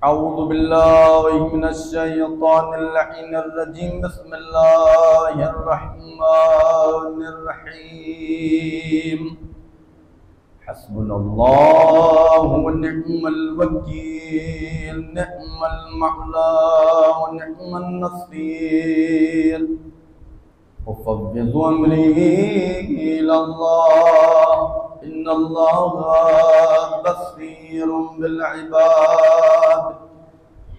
أعوذ بالله من الشيطان اللعين الرجيم. بسم الله الرحمن الرحيم. حسبنا الله ونعم الوكيل، نعم المولى ونعم النصير. أفوض أمري إلى الله، إن الله بصير بالعباد.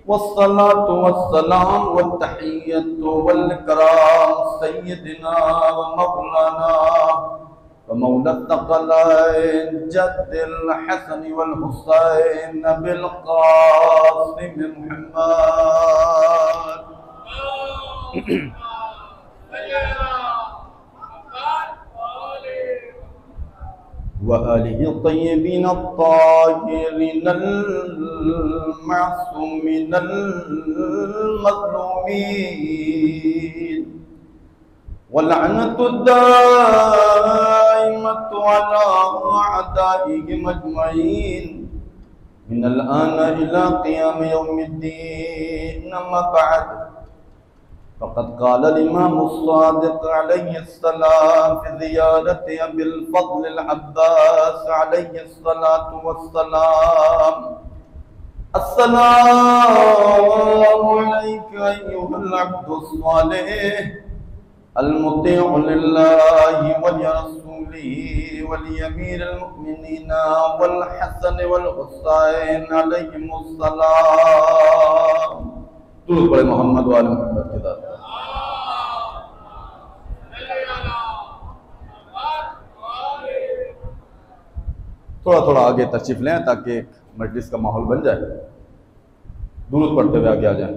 والصلاة والسلام والتحية والإكرام سيدنا ومولانا ومولى الثقلين جد الحسن والحسين بالقاسم محمد وآله الطيبين الطاهرين المعصومين المظلومين، واللعنة الدائمة على أعدائهم أجمعين من الآن إلى قيام يوم الدين. أما بعد، فقد قال الإمام الصادق عليه السلام في زيارة أبي الفضل العباس عليه الصلاة والسلام: السلام عليك أيها العبد الصالح المطيع لله ولرسوله ولأمير المؤمنين والحسن والحسين عليهم السلام. درود پڑھے محمد وآل محمد کے ذات. تھوڑا تھوڑا آگے تشریف لیں تاکہ مجلس کا ماحول بن جائے. درود پڑھتے ہوئے آگے آ جائیں.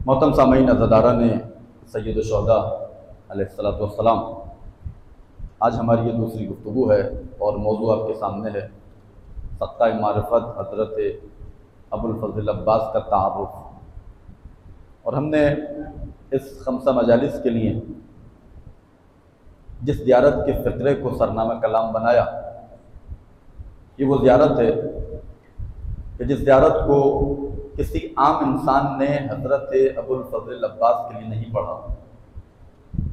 محترم سامعین عزادارہ نے سید الشہداء علیہ السلام، آج ہماری یہ دوسری گفتگو ہے اور موضوع آپ کے سامنے ہے: سطح معرفت حضرت ابو الفضل عباس کا تعارف. اور ہم نے اس 5 مجالس کے لیے جس زیارت کے فقرے کو سرنامہ کلام بنایا، یہ وہ زیارت ہے کہ جس زیارت کو کسی عام انسان نے حضرت ابو الفضل عباس کے لیے نہیں پڑھا.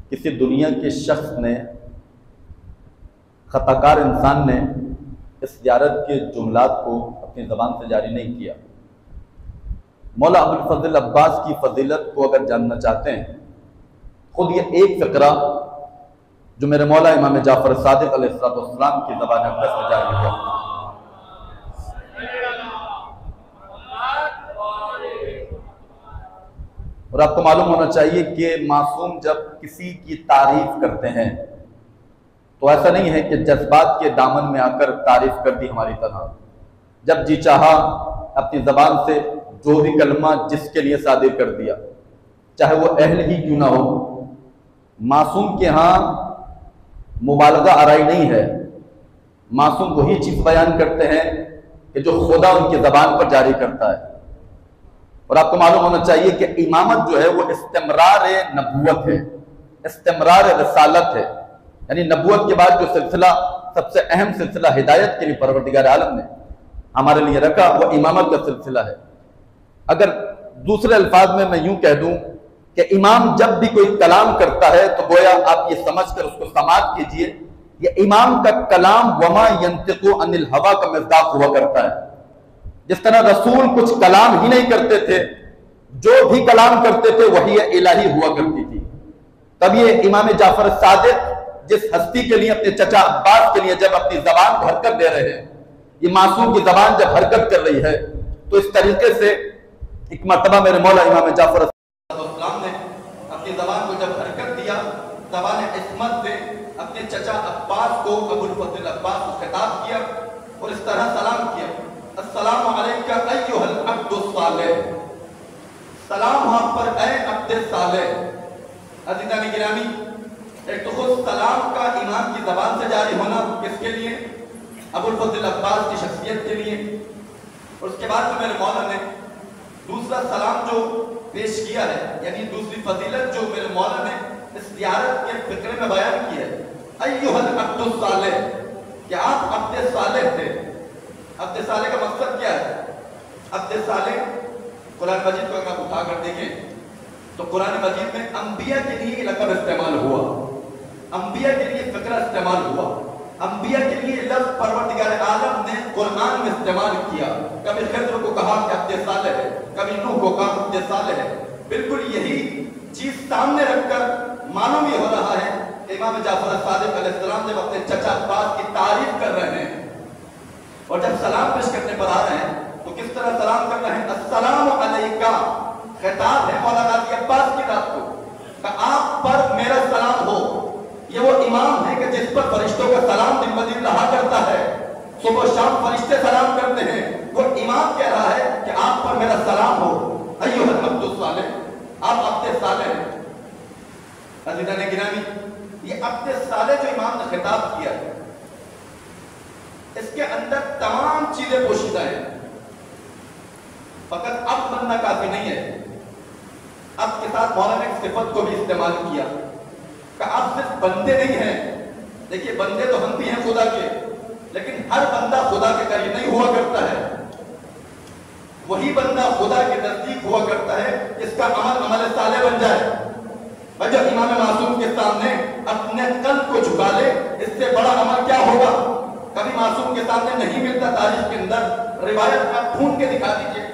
کسی دنیا کے شخص نے، خطا کار انسان نے اس زیارت کے جملات کو اپنی زبان سے جاری نہیں کیا. مولا ابو الفضل عباس کی فضیلت کو اگر جاننا چاہتے ہیں، خود یہ ایک فقرہ جو میرے مولا امام جعفر صادق علیہ السلام کی زبان اقدس سے جاری ہوا. اور آپ کو معلوم ہونا چاہیے کہ معصوم جب کسی کی تعریف کرتے ہیں تو ایسا نہیں ہے کہ جذبات کے دامن میں آ کر تعریف کر دی ہماری طرح. جب جی چاہا اپنی زبان سے جو بھی کلمہ جس کے لیے صادر کر دیا، چاہے وہ اہل ہی کیوں نہ ہو. معصوم کے ہاں مبالغہ آرائی نہیں ہے. معصوم وہی چیز بیان کرتے ہیں کہ جو خدا ان کی زبان پر جاری کرتا ہے. اور آپ کو معلوم ہونا چاہیے کہ امامت جو ہے وہ استمرار نبوت ہے، استمرار رسالت ہے. یعنی نبوت کے بعد جو سلسلہ، سب سے اہم سلسلہ ہدایت کے لیے پروردگار عالم نے ہمارے لیے رکھا، وہ امامت کا سلسلہ ہے. اگر دوسرے الفاظ میں یوں کہہ دوں کہ امام جب بھی کوئی کلام کرتا ہے تو گویا آپ یہ سمجھ کر اس کو سماعت کیجئے، یہ امام کا کلام وما ینطق عن الہویٰ کا مصداق ہوا کرتا ہے. جس طرح رسول کچھ کلام ہی نہیں کرتے تھے، جو بھی کلام کرتے تھے وحی الہی ہوا کرتی تھی. تب یہ امام جعفر صادق جس ہستی کے لیے، اپنے چچا عباس کے لیے جب اپنی زبان کو حرکت دے رہے ہیں، یہ معصوم کی زبان جب حرکت کر رہی ہے تو اس طریقے سے ایک مرتبہ میرے مولا امام جعفر السلام نے اپنی زبان کو جب حرکت دیا، زبان عصمت سے اپنے چچا عباس کو، ابو الفضل عباس کو خطاب کیا اور اس طرح سلام کیا: السلام علیکہ ایھا العبد الصالح. سلام آپ پر اے عبد صالح. عزیزان گرامی، ایک تو خود سلام کا امام کی زبان سے جاری ہونا کس کے لیے؟ ابو الفضل عباس کی شخصیت کے لیے. اور اس کے بعد میں میرے مولا نے دوسرا سلام جو پیش کیا ہے، یعنی دوسری فضیلت جو میرے مولا نے اس زیارت کے فکرے میں بیان کی ہے ایھا العبد الصالح، کہ آپ عبد صالح تھے۔ عبد صالح کا مقصد کیا ہے؟ عبد صالح قرآن مجید کو اگر آپ اٹھا کر دیکھیں تو قرآن مجید میں انبیاء کے لیے لقب استعمال ہوا، انبیاء کے لیے فکرہ استعمال ہوا، انبیاء کے لیے لفظ پروردگار عالم نے قرآن میں استعمال کیا۔ کبھی خضر کو کہا کہ عبد صالح ہے، کبھی نوح کو کہا عبد صالح ہے۔ بالکل یہی چیز سامنے رکھ کر معلوم یہ ہو رہا ہے کہ امام جعفر صادق علیہ السلام جب اپنے چچا عباس کی تعریف کر رہے ہیں اور جب سلام پیش کرنے پر آ رہے ہیں تو کس طرح سلام کر رہے ہیں؟ السلام علیکہ، خطاب ہے مولا غازی عباس کی رات کو کہ آپ پر میرا سلام ہو۔ یہ وہ امام ہے کہ جس پر فرشتوں کا سلام دن بدن رہا کرتا ہے، صبح و شام فرشتے سلام کرتے ہیں، وہ امام کہہ رہا ہے کہ آپ پر میرا سلام ہو۔ ایھا العبد الصالح، آپ عبد صالح ہیں۔ عزیزان گرامی، یہ عبد صالح جو امام نے خطاب کیا ہے اس کے اندر تمام چیزیں پوشیدہ ہیں۔ فقط اب بننا کافی نہیں ہے، اب کے ساتھ مولا نے ایک صفت کو بھی استعمال کیا کہ آپ صرف بندے نہیں ہیں۔ دیکھیے بندے تو ہم بھی ہیں خدا کے، لیکن ہر بندہ خدا کے قریب نہیں ہوا کرتا ہے۔ وہی بندہ خدا کے نزدیک ہوا کرتا ہے جس کا عمل صالح بن جائے۔ اور جب امام معصوم کے سامنے اپنے قلب کو جھکا لے، اس سے بڑا عمل کیا ہوگا؟ کبھی معصوم کے سامنے نہیں ملتا تاریخ کے اندر، روایت میں آپ ڈھونڈ کے دکھا دیجئے۔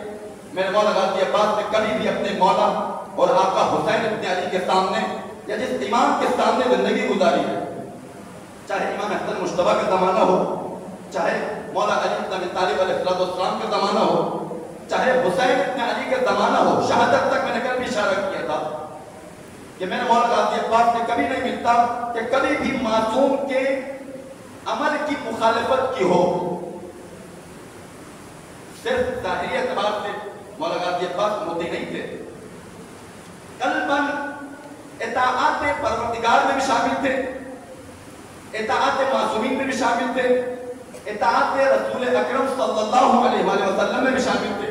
میرے مولا غازی عباس نے کبھی بھی اپنے مولا اور آقا حسین ابن علی کے سامنے یا جس امام کے سامنے زندگی گزاری ہے، چاہے امام حسن مجتبیٰ کا زمانہ ہو، چاہے مولا علی بن ابی طالب علیہ السلام کا زمانہ ہو، چاہے حسین ابن علی کا زمانہ ہو، شہادت تک میں نے کل بھی اشارہ کیا تھا کہ میرے مولا غازی عباس نے کبھی نہیں ملتا کہ کبھی بھی معصوم کے عمل کی مخالفت کی ہو۔ صرف ظاہری اعتبار سے مولا غازی عباس موتی نہیں تھے، قلباً اطاعت پروردگار میں بھی شامل تھے، اطاعت معصومین میں بھی شامل تھے، اطاعت رسول اکرم صلی اللہ علیہ وآلہ وسلم میں بھی شامل تھے۔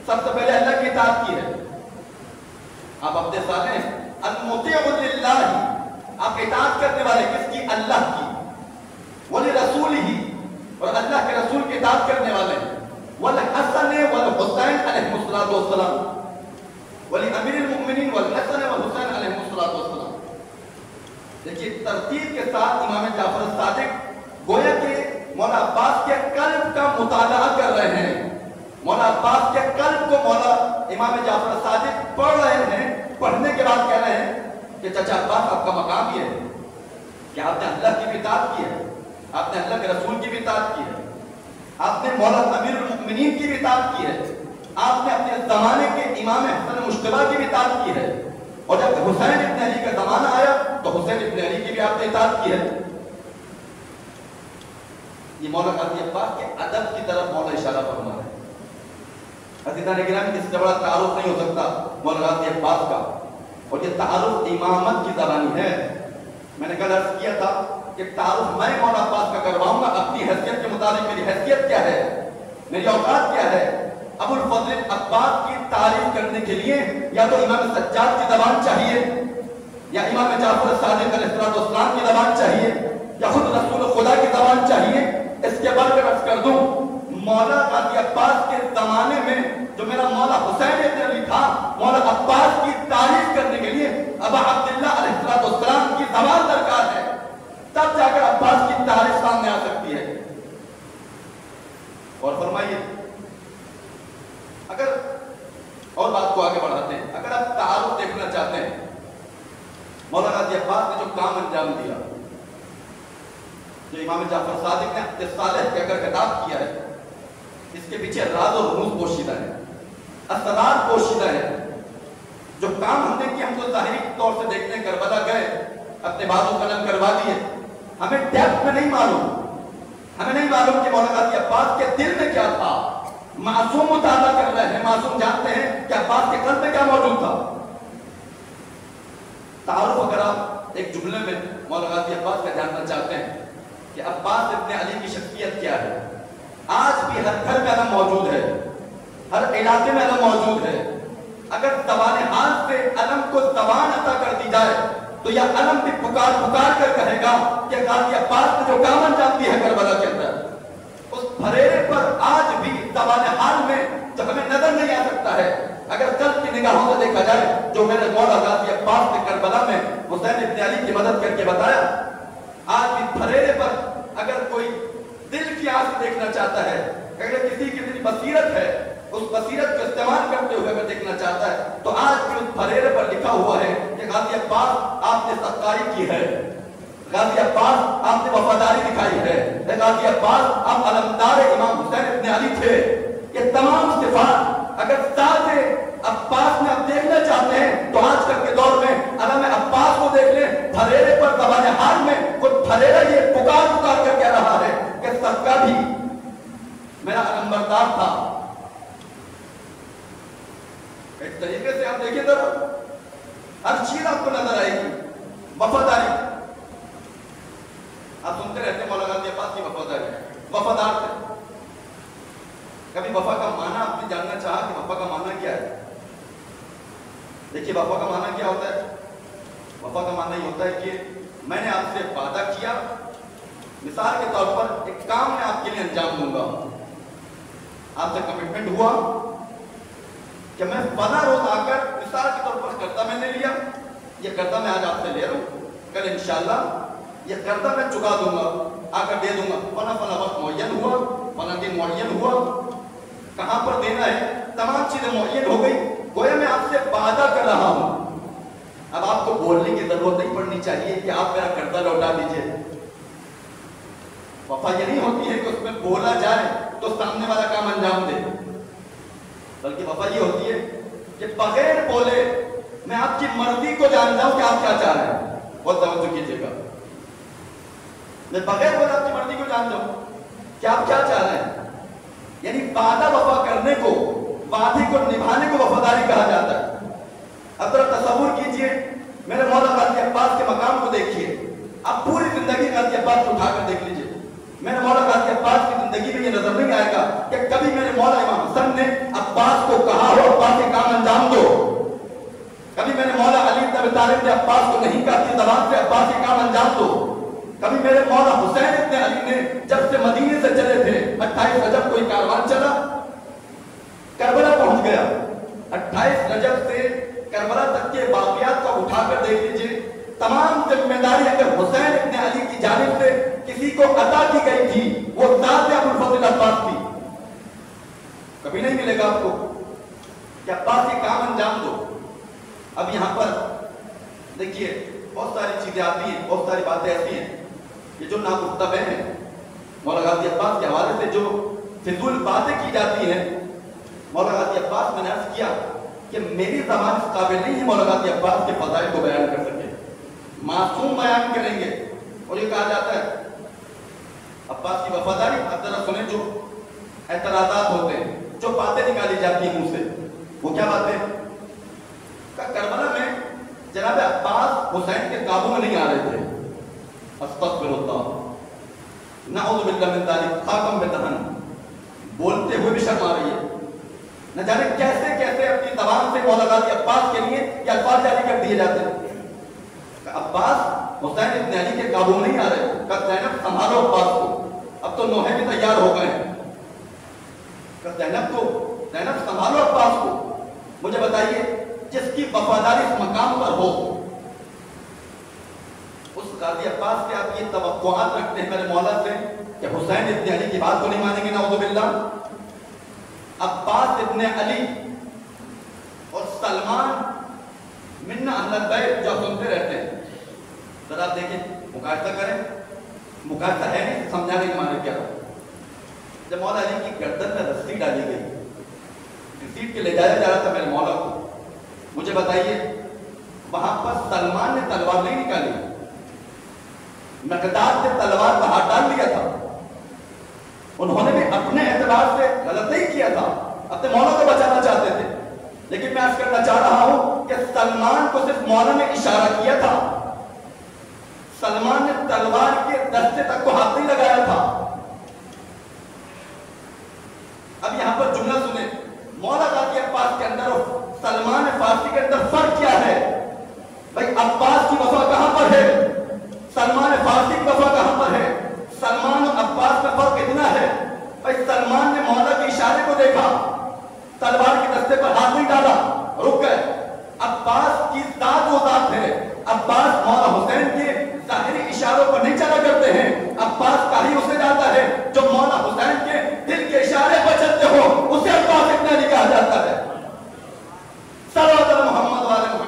سب سے پہلے اللہ کی اطاعت کی ہے۔ آپ عبد صالح ہیں، المطیع للہ، آپ اطاعت کرنے والے کس کی؟ اللہ کی، ولرسولہ، اور اللہ کے رسول کی اطاعت کرنے والے ہیں، والحسن والحسین علیہ السلام، ولامیر المؤمنین والحسن والحسین علیہ السلام۔ دیکھیے ترتیب کے ساتھ امام جعفر صادق گویا کہ مولا عباس کے قلب کا مطالعہ کر رہے ہیں۔ مولا عباس کے قلب کو مولا امام جعفر صادق پڑھ رہے ہیں، پڑھنے کے بعد کہہ رہے ہیں کہ چچا عباس آپ کا مقام یہ ہے کہ آپ نے اللہ کی بھی اطاعت کی ہے، آپ نے اللہ کے رسول کی بھی اطاعت کی ہے، آپ نے مولا امیر المؤمنین کی بھی اطاعت کی ہے، آپ نے اپنے زمانے کے امام حسن مجتبیٰ کی بھی اطاعت کی ہے، اور جب حسین ابن علی کا زمانہ آیا تو حسین ابن علی کی بھی آپ نے اطاعت کی ہے۔ یہ مولا غازی عباس کے ادب کی طرف مولا اشارہ فرما رہے ہیں۔ عزیزان گرامی، اس سے بڑا تعارف نہیں ہو سکتا مولا غازی عباس کا، اور یہ تعارف امامت کی زبانی ہے۔ میں نے کل عرض کیا تھا کہ تعارف میں مولا عباس کا کرواؤں گا اپنی حیثیت کے مطابق۔ میری حیثیت کیا ہے، میری اوقات کیا ہے؟ ابو الفضل عباس کی تعریف کرنے کے لیے یا تو امام سجاد کی زبان چاہیے، یا امام جعفر صادق علیہ السلام کی زبان چاہیے، یا خود رسول خدا کی زبان چاہیے۔ اس کے بعد عرض کر دوں، مولا غازی عباس کے زمانے میں جو میرا مولا حسین ابن علی تھا، مولا عباس کی تعریف کرنے کے لیے ابا عبداللہ علیہ السلام کی زبان درکار ہے، تب جا کر عباس کی تعریف سامنے آ سکتی ہے۔ اور فرمائیے، اگر اور بات کو آگے بڑھاتے ہیں، اگر آپ تعارف دیکھنا چاہتے ہیں، مولا غازی عباس نے جو کام انجام دیا، جو امام جعفر صادق نے عبد صالح کے اگر خطاب کیا ہے، اس کے پیچھے راز و رموز پوشیدہ ہے، اسرار پوشیدہ ہے۔ جو کام ہم نے کیا، ہم تو ظاہری طور سے دیکھنے کربلا گئے، اپنے بازو قلم کروا دیے، ہمیں ڈیپتھ میں نہیں معلوم، ہمیں نہیں معلوم کہ مولا غازی عباس کے دل میں کیا تھا۔ معصوم مطالعہ کر رہے ہیں، معصوم جانتے ہیں کہ عباس کے قلب میں کیا موجود تھا۔ تعارف اگر آپ ایک جملے میں مولا غازی عباس کا جاننا چاہتے ہیں کہ عباس ابن علی کی شخصیت کیا ہے، آج بھی ہر گھر میں علم موجود ہے، ہر علاقے میں علم موجود ہے۔ اگر زبان حال سے علم کو زبان عطا کر دی جائے تو یہ علم بھی پکار پکار کر کہے گا کہ غازی عباس نے جو کام انجام دیا ہے کربلا کے اندر، اس پھریرے پر آج بھی زبان حال میں جب ہمیں نظر نہیں آ سکتا ہے، اگر قلب کی نگاہوں سے دیکھا جائے جو میرے مولا غازی عباس نے کربلا میں حسین ابن علی کی مدد کر کے بتایا، آج بھی پھریرے پر اگر کوئی دل کی آنکھ دیکھنا چاہتا ہے، اگر کسی کی دل بصیرت ہے، اس بصیرت کو استعمال کرتے ہوئے اگر دیکھنا چاہتا ہے تو آج بھی اس پھریرے پر لکھا ہوا ہے کہ غازی عباس آپ نے ستکاری کی ہے، غازی عباس آپ نے وفاداری دکھائی ہے، غازی عباس آپ علمدار امام حسین ابن علی تھے۔ یہ تمام صفات اگر ذات عباس میں آپ دیکھنا چاہتے ہیں تو آج کل کے دور میں علم عباس کو دیکھ لیں، پھریرے پر زبان حال میں خود پھریرا یہ پکار پکار کر کہہ رہا ہے کہ صدقہ بھی میرا علمبردار تھا۔ ایک طریقے سے آپ دیکھیں ذرا ہر چیز آپ کو نظر آئے گی، وفاداری آپ سنتے رہتے ہیں مولا غازی عباس کی وفاداری، وفادار تھے۔ کبھی وفا کا معنی آپ نے جاننا چاہا کہ وفا کا معنی کیا ہے؟ دیکھیے وفا کا معنی کیا ہوتا ہے؟ وفا کا معنی یہ ہوتا ہے کہ میں نے آپ سے وعدہ کیا، مثال کے طور پر ایک کام میں آپ کے لیے انجام دوں گا، آپ سے کمٹمنٹ ہوا کہ میں فلاں روز آ کر مثال کے طور پر قرضہ میں نے لیا، یہ قرضہ میں آج آپ سے لے رہا ہوں، کل انشاءاللہ یہ قرضہ میں چکا دوں گا، آ کر دے دوں گا، فلاں وقت معین ہوا، فلاں دن معین ہوا، کہاں پر دینا ہے، تمام چیزیں معین ہو گئی، گویا میں آپ سے وعدہ کر رہا ہوں۔ اب آپ کو بولنے کی ضرورت نہیں پڑنی چاہیے کہ آپ میرا قرضہ لوٹا دیجئے۔ وفا یہ نہیں ہوتی ہے کہ اس میں بولا جائے تو سامنے والا کام انجام دے، بلکہ وفا یہ ہوتی ہے کہ بغیر بولے میں آپ کی مرضی کو جان جاؤں کہ آپ کیا چاہ رہے ہیں۔ بہت توجہ کیجیے گا، میں بغیر بولے آپ کی مرضی کو جان جاؤں کہ آپ کیا چاہ رہے ہیں، یعنی وعدہ وفا کرنے کو، وعدے کو نبھانے کو وفاداری کہا جاتا ہے۔ اب ذرا تصور کیجئے، میرے مولا غازی عباس کے مقام کو دیکھیے، اب پوری زندگی غازی عباس کو اٹھا کر دیکھ لیجئے، میرے مولا غازی عباس کی زندگی میں یہ نظر نہیں آئے گا کہ کبھی میرے مولا امام حسن نے عباس کو کہا ہو عباس کے کام انجام دو، کبھی میرے مولا علی بن ابی طالب نے عباس کو نہیں کہا کہ زبان سے عباس کے کام انجام دو، کبھی میرے مولا حسین ابن علی نے جب سے مدینے سے چلے تھے 28 رجب کوئی کاروان چلا، کربلا پہنچ گیا، 28 رجب سے کربلا تک کے واقعات کو اٹھا کر دیکھ لیجئے، تمام ذمہ داری اگر حسین ابن علی کی جانب سے کسی کو عطا کی گئی تھی وہ ذات ابو الفضل عباس تھی۔ کبھی نہیں ملے گا آپ کو کہ عباس کے کام انجام دو۔ اب یہاں پر دیکھیے بہت ساری چیزیں آتی ہیں، بہت ساری باتیں ایسی ہیں یہ جو ناگفتہ ہیں، مولا غازی عباس کے حوالے سے جو فضول باتیں کی جاتی ہیں، مولا غازی عباس میں نے عرض کیا کہ میری زبان اس قابل نہیں ہے مولا غازی عباس کے فضائل کو بیان کر سکے، معصوم بیان کریں گے، اور یہ کہا جاتا ہے عباس کی وفاداری۔ اب ذرا سنیں جو اعتراضات ہوتے ہیں، جو باتیں نکالی جاتی ہیں منہ سے، وہ کیا باتیں؟ کربلا میں جناب عباس حسین کے قابو میں نہیں آ رہے تھے، استغفر اللہ، نعوذ باللہ من ذالک، خاکم بدہن، بولتے ہوئے بھی شرم آ رہی ہے، نہ جانے کیسے کیسے اپنی زبان سے مولا غازی عباس کے لیے یہ الفاظ جاری کر دیے جاتے ہیں۔ عباس حسین ابن علی کے قابو نہیں آ رہے، کہ زینب سنبھالو عباس کو، اب تو نوحے بھی تیار ہو گئے ہیں، کہ زینب سنبھالو عباس کو۔ مجھے بتائیے جس کی وفاداری اس مقام پر ہو، اس غازی عباس سے آپ یہ توقعات رکھتے ہیں میرے مولا سے کہ حسین ابن علی کی بات کو نہیں مانیں گے، نعوذ باللہ؟ عباس ابن علی اور سلمان من اہل البیت جو سنتے رہتے ہیں، ذرا دیکھیں مقایسہ کریں، مقایسہ ہے نہیں، سمجھانے کے معنی کیا؟ جب مولا علی کی گردن میں رسی ڈالی گئی، گھسیٹ کے لے جایا جا رہا تھا میرے مولا کو، مجھے بتائیے وہاں پر سلمان نے تلوار نہیں نکالی، مقداد نے تلوار باہر ڈال دیا تھا، انہوں نے بھی اپنے اعتبار سے غلط نہیں کیا تھا، اپنے مولا کو بچانا چاہتے تھے، لیکن میں عرض کرنا چاہ رہا ہوں کہ سلمان کو صرف مولا نے اشارہ کیا تھا، سلمان نے تلوار کے دستے تک کو ہاتھ نہیں لگایا تھا۔ اب یہاں پر جملہ سنیں، مولا غازی عباس کے اندر اور سلمان فارسی کے اندر فرق کیا ہے؟ بھائی عباس کی وفا کا کی ذات وہ ذات ہے. عباس مولا حسین کے ظاہری اشاروں پر نہیں چلا کرتے ہیں. عباس کا ہی اسے جاتا ہے جو مولا حسین کے دل کے اشارے پر چلتے ہو, اسے عباس ابن علی کہا جاتا ہے. صلوات علی محمد و آل محمد.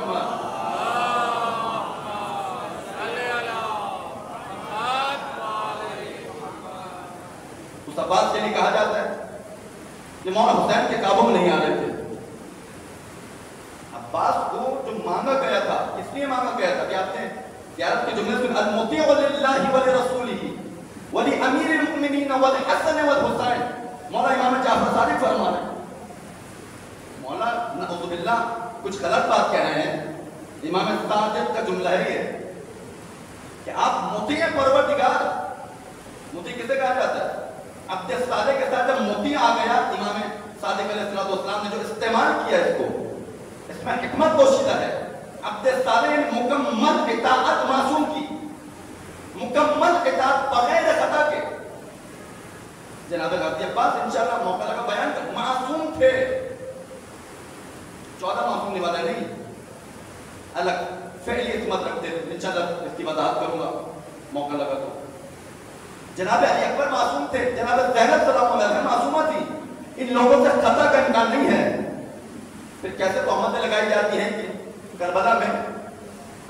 اس عباس کے لیے کہا جاتا ہے کہ مولا حسین کے قابو میں نہیں آ رہے تھے. عباس کو جو مانگا گیا تھا, اس لیے مانگا گیا تھا کہ آپ نے زیارت کے جملے میں المطیع للہ ولرسولہ ولامیر المؤمنین والحسن والحسین, مولا امام جعفر صادق فرما رہے ہیں. مولا نعوذ باللہ کچھ غلط بات کہہ رہے ہیں. امام صادق کا جملہ ہے کہ آپ مطیع پروردگار, مطیع کسے کہا جاتا ہے؟ عبد صالح کے ساتھ جب مطیع آ گیا, امام صادق علیہ السلام نے جو استعمال کیا اس کو, اس میں حکمت پوشیدہ ہے. عبد صالح نے مکمل اطاعت معصوم کی, مکمل اطاعت بغیر خطا کے. جناب غازی عباس انشاءاللہ موقع لگا بیان کر, معصوم تھے, 14 معصوم نوالا نہیں, الگ فعلی عصمت رکھتے تھے. انشاءاللہ اس کی وضاحت کروں گا موقع لگا تو. جناب علی اکبر معصوم تھے, جناب زینب سلام اللہ علیہ معصومہ تھی. ان لوگوں سے خطا کا امکان نہیں ہے. پھر کیسے تہمتیں لگائی جاتی ہیں کہ کربلا میں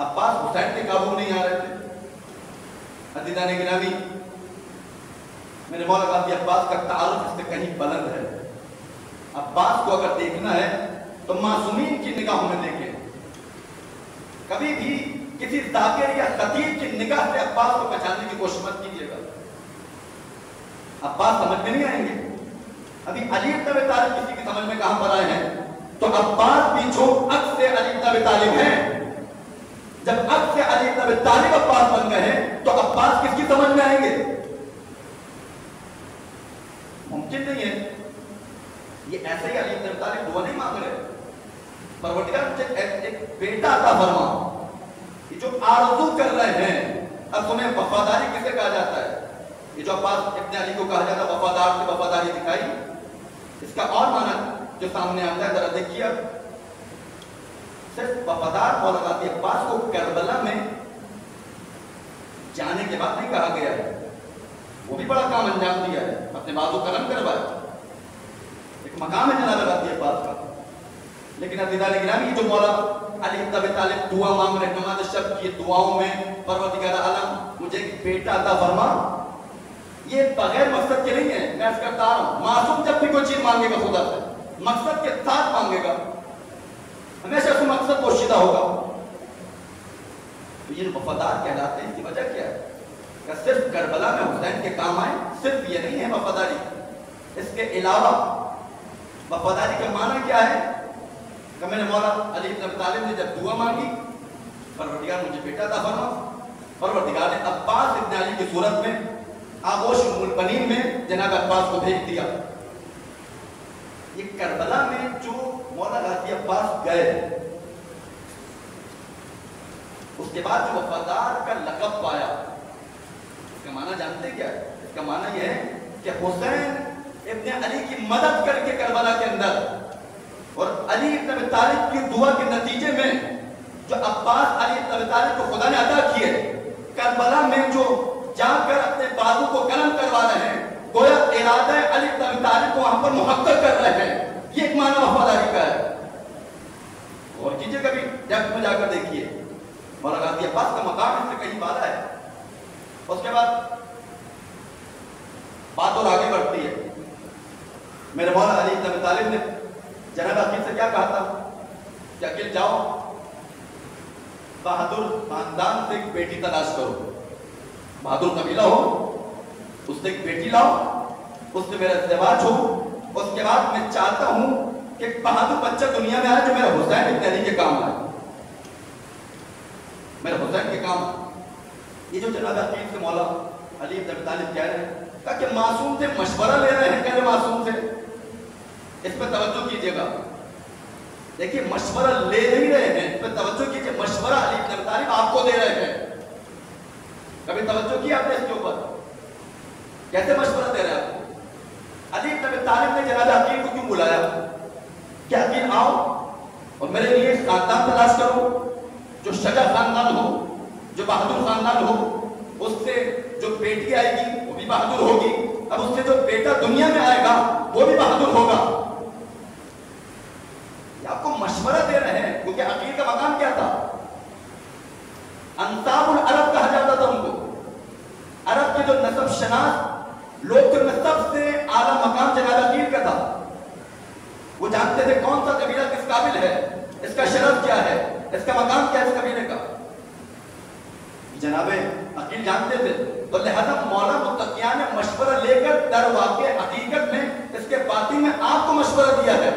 عباس حسین کے قابو نہیں آ رہے تھے. عزیزان گرامی, میرے مولا غازی عباس کا تعارف اس سے کہیں بلند ہے. عباس کو اگر دیکھنا ہے تو معصومین کی نگاہوں میں دیکھیں. کبھی بھی کسی ذاکر یا خطیب کی نگاہ سے عباس کو پہچاننے کی کوشش مت کیجیے گا. عباس سمجھ میں نہیں آئیں گے. ابھی علی بن ابی طالب کسی کی سمجھ میں کہاں پر آئے ہیں؟ تو عباس بھی جو عکس سے علی بن ابی طالب ہیں, جب عکس سے علی بن ابی طالب عباس بن گئے ہیں تو عباس کس کی سمجھ میں آئیں گے؟ ممکن نہیں ہے. یہ ایسے ہی علی بن ابی طالب دعا نہیں مانگ رہے, پروردگار مجھے ایک بیٹا عطا فرما. یہ جو آرزو کر رہے ہیں, اب تمہیں وفاداری کسے کہا جاتا ہے؟ یہ جو عباس ابن علی کو کہا جاتا ہے وفادار سے وفاداری دکھائی, اس کا اور معنی جو سامنے آتا ہے ذرا دیکھیے. صرف وفادار مولا غازی عباس کو کربلا میں جانے کے بعد نہیں کہا گیا ہے, وہ بھی بڑا کام انجام دیا ہے, اپنے بازو قلم کروایا, ایک مقام ہے جناب غازی عباس کا. لیکن عزیزان گرامی, جو مولا علی بن ابی طالب دعا مانگ رہے نماز شب کی دعاؤں میں پروردگار عالم مجھے ایک بیٹا عطا فرما, یہ بغیر مقصد کے نہیں ہے. میں اس کرتا ہوں, معصوم جب بھی کوئی چیز مانگے گا خدا سے مقصد کے ساتھ مانگے گا, ہمیشہ اس میں مقصد پوشیدہ ہوگا. تو یہ جو وفادار کہلاتے ہیں, اس کی وجہ کیا ہے؟ کہ صرف کربلا میں حسین کے کام آئے, صرف یہ نہیں ہے وفاداری. اس کے علاوہ وفاداری کا معنی کیا ہے؟ کہ میں نے مولا علی بن ابی طالب نے جب دعا مانگی, پروردگار مجھے بیٹا عطا فرما, پروردگار نے عباس ابن علی کی صورت میں آغوش ام البنین میں جناب عباس کو بھیج دیا. یہ کربلا میں جو مولا غازی عباس گئے, اس کے بعد جو وفادار کا لقب پایا, اس کا معنی جانتے کیا ہے؟ اس کا معنی یہ ہے کہ حسین ابن علی کی مدد کر کے کربلا کے اندر, اور علی ابن ابی طالب کی دعا کے نتیجے میں جو عباس علی ابن ابی طالب کو خدا نے عطا کیے, کربلا میں جو جا کر اپنے بازو کو قلم کروا رہے ہیں, گویا ارادہ علی بن ابی طالب کو وہاں پر محقق کر رہے ہیں. یہ ایک معنی وفاداری کا ہے. اور کیجئے کبھی ڈیپتھ میں جا کر دیکھیے, مولا غازی عباس کا مقام اس سے کہیں بالا ہے. اس کے بعد بات اور آگے بڑھتی ہے. میرے مولا علی بن ابی طالب نے جناب عقیل سے کیا کہا تھا کہ عقیل جاؤ بہادر خاندان سے ایک بیٹی تلاش کرو, بہادر قبیلہ ہو, اس سے ایک بیٹی لاؤ, اس سے میرا ازدواج ہو. اس کے بعد میں چاہتا ہوں کہ ایک بہادر بچہ دنیا میں آئے جو میرا حسین ابن علی کے کام آئے, میرے حسین کے کام آئے. یہ جو جناب عقیل سے مولا علی بن ابی طالب کہہ رہے ہیں تاکہ معصوم سے مشورہ لے رہے ہیں, کہہ رہے معصوم سے, اس پہ توجہ کیجئے گا. دیکھیے مشورہ لے نہیں رہے ہیں, اس پہ توجہ کیجئے. مشورہ علی بن ابی طالب آپ کو دے رہے ہیں. کبھی توجہ کیا آپ نے اس کے اوپر؟ کیسے مشورہ دے رہے ہیں آپ کو؟ علی بن ابی طالب نے جناب عقیل کو کیوں بلایا کہ عقیل آؤ اور میرے لیے خاندان تلاش کرو, جو شجاع خاندان ہو، جو بہادر خاندان ہو، اس سے جو بیٹی آئے گی وہ بھی بہادر ہوگی، اب اس سے جو بیٹا دنیا میں آئے گا وہ بھی بہادر ہوگا۔ یہ آپ کو مشورہ دے رہے ہیں، کیونکہ عقیل کا مقام کیا تھا؟ انصاب العرب کہا جاتا تھا ان کو۔ عرب کے جو نسب شناس لوگ جو سب سے اعلیٰ مقام جناب عقیل کا تھا، وہ جانتے تھے کون سا قبیلہ کس قابل ہے، اس کا شرف کیا ہے، اس کا مقام کیا ہے اس قبیلے کا، جناب عقیل جانتے تھے۔ تو لہذا مولا متقیان نے مشورہ لے کر در واقع حقیقت میں اس کے باطن میں آپ کو مشورہ دیا ہے،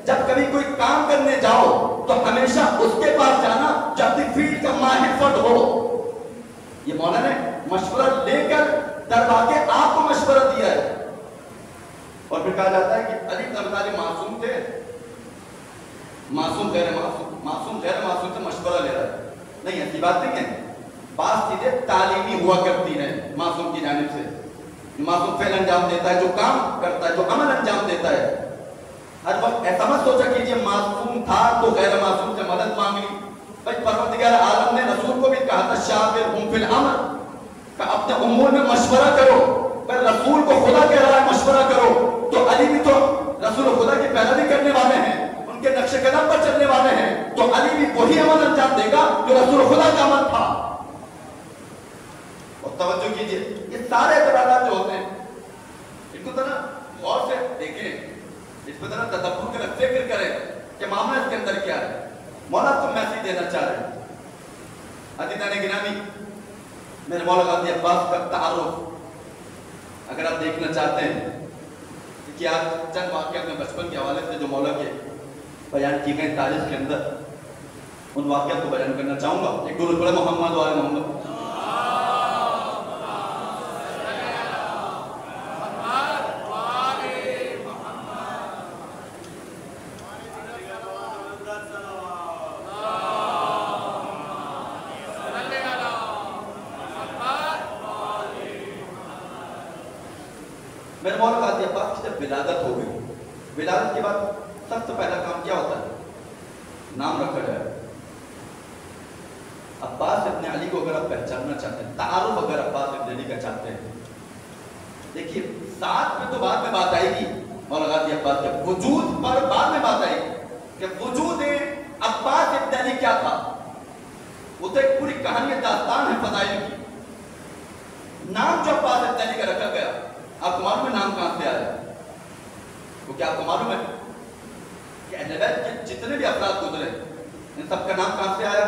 جب کبھی کوئی کام کرنے جاؤ تو ہمیشہ اس کے پاس جانا جو اپنی فیلڈ کا ماہر فرد ہو۔ یہ مولا نے مشورہ لے کر در واقع آپ کو مشورہ دیا ہے۔ اور پھر کہا جاتا ہے کہ علی بن ابی طالب معصوم تھے، معصوم غیر معصوم سے مشورہ لے رہا ہے، نہیں ایسی بات نہیں ہے۔ بات چیزیں تعلیمی ہوا کرتی ہیں معصوم کی جانب سے، معصوم فعل انجام دیتا ہے، جو کام کرتا ہے، جو عمل انجام دیتا ہے، ہر وقت ایسا مت سوچا کہ یہ معصوم تھا تو غیر معصوم سے مدد مانگ لی۔ بھائی پروردگار عالم نے رسول کو بھی کہا تھا شاورہم فی الامر، کہ اپنے امور میں مشورہ کرو۔ بھائی رسول کو خدا کہہ رہا ہے مشورہ کرو، تو علی بھی تو رسول خدا کی پیروی کرنے والے ہیں، ان کے نقش قدم پر چلنے والے ہیں، تو علی بھی وہی عمل انجام دے گا جو رسول خدا کا عمل تھا۔ اور توجہ کیجئے، یہ سارے اعتراضات جو ہوتے ہیں ان کو ذرا غور سے دیکھیں، اس پہ ذرا تدبر کر فکر کریں کہ معاملہ اس کے اندر کیا ہے۔ مولا کو میسیج دینا چاہ رہے ہیں۔ عزیزان گرامی، میرے مولا غازی عباس کا تعارف اگر آپ دیکھنا چاہتے ہیں کہ آپ چند واقعہ اپنے بچپن کے حوالے سے جو مولا کے بیان کی گئے تاریخ کے اندر ان واقعات کو بیان کرنا چاہوں گا۔ ایک درود پڑھیں محمد و آل محمد۔ میرے مولا غازی عباس کی جب ولادت ہو گئی، ولادت کے بعد سب سے پہلا کام کیا ہوتا ہے؟ نام رکھا جائے۔ عباس ابن علی کو اگر آپ پہچاننا چاہتے ہیں، تعارف اگر عباس ابن علی کا چاہتے ہیں، دیکھیے ساتھ میں تو بعد میں بات آئے گی، مولا غازی عباس کے وجود پر بعد میں بات آئے گی کہ وجود عباس ابن علی کیا تھا۔ وہ تو ایک پوری کہانی داستان ہے فضائل کی۔ نام جو عباس ابن علی کا رکھا گیا، آپ کو معلوم ہے نام کہاں سے آیا؟ کیونکہ آپ کو معلوم ہے کہ اہل بیت کے جتنے بھی افراد گزرے ان سب کا نام کہاں سے آیا؟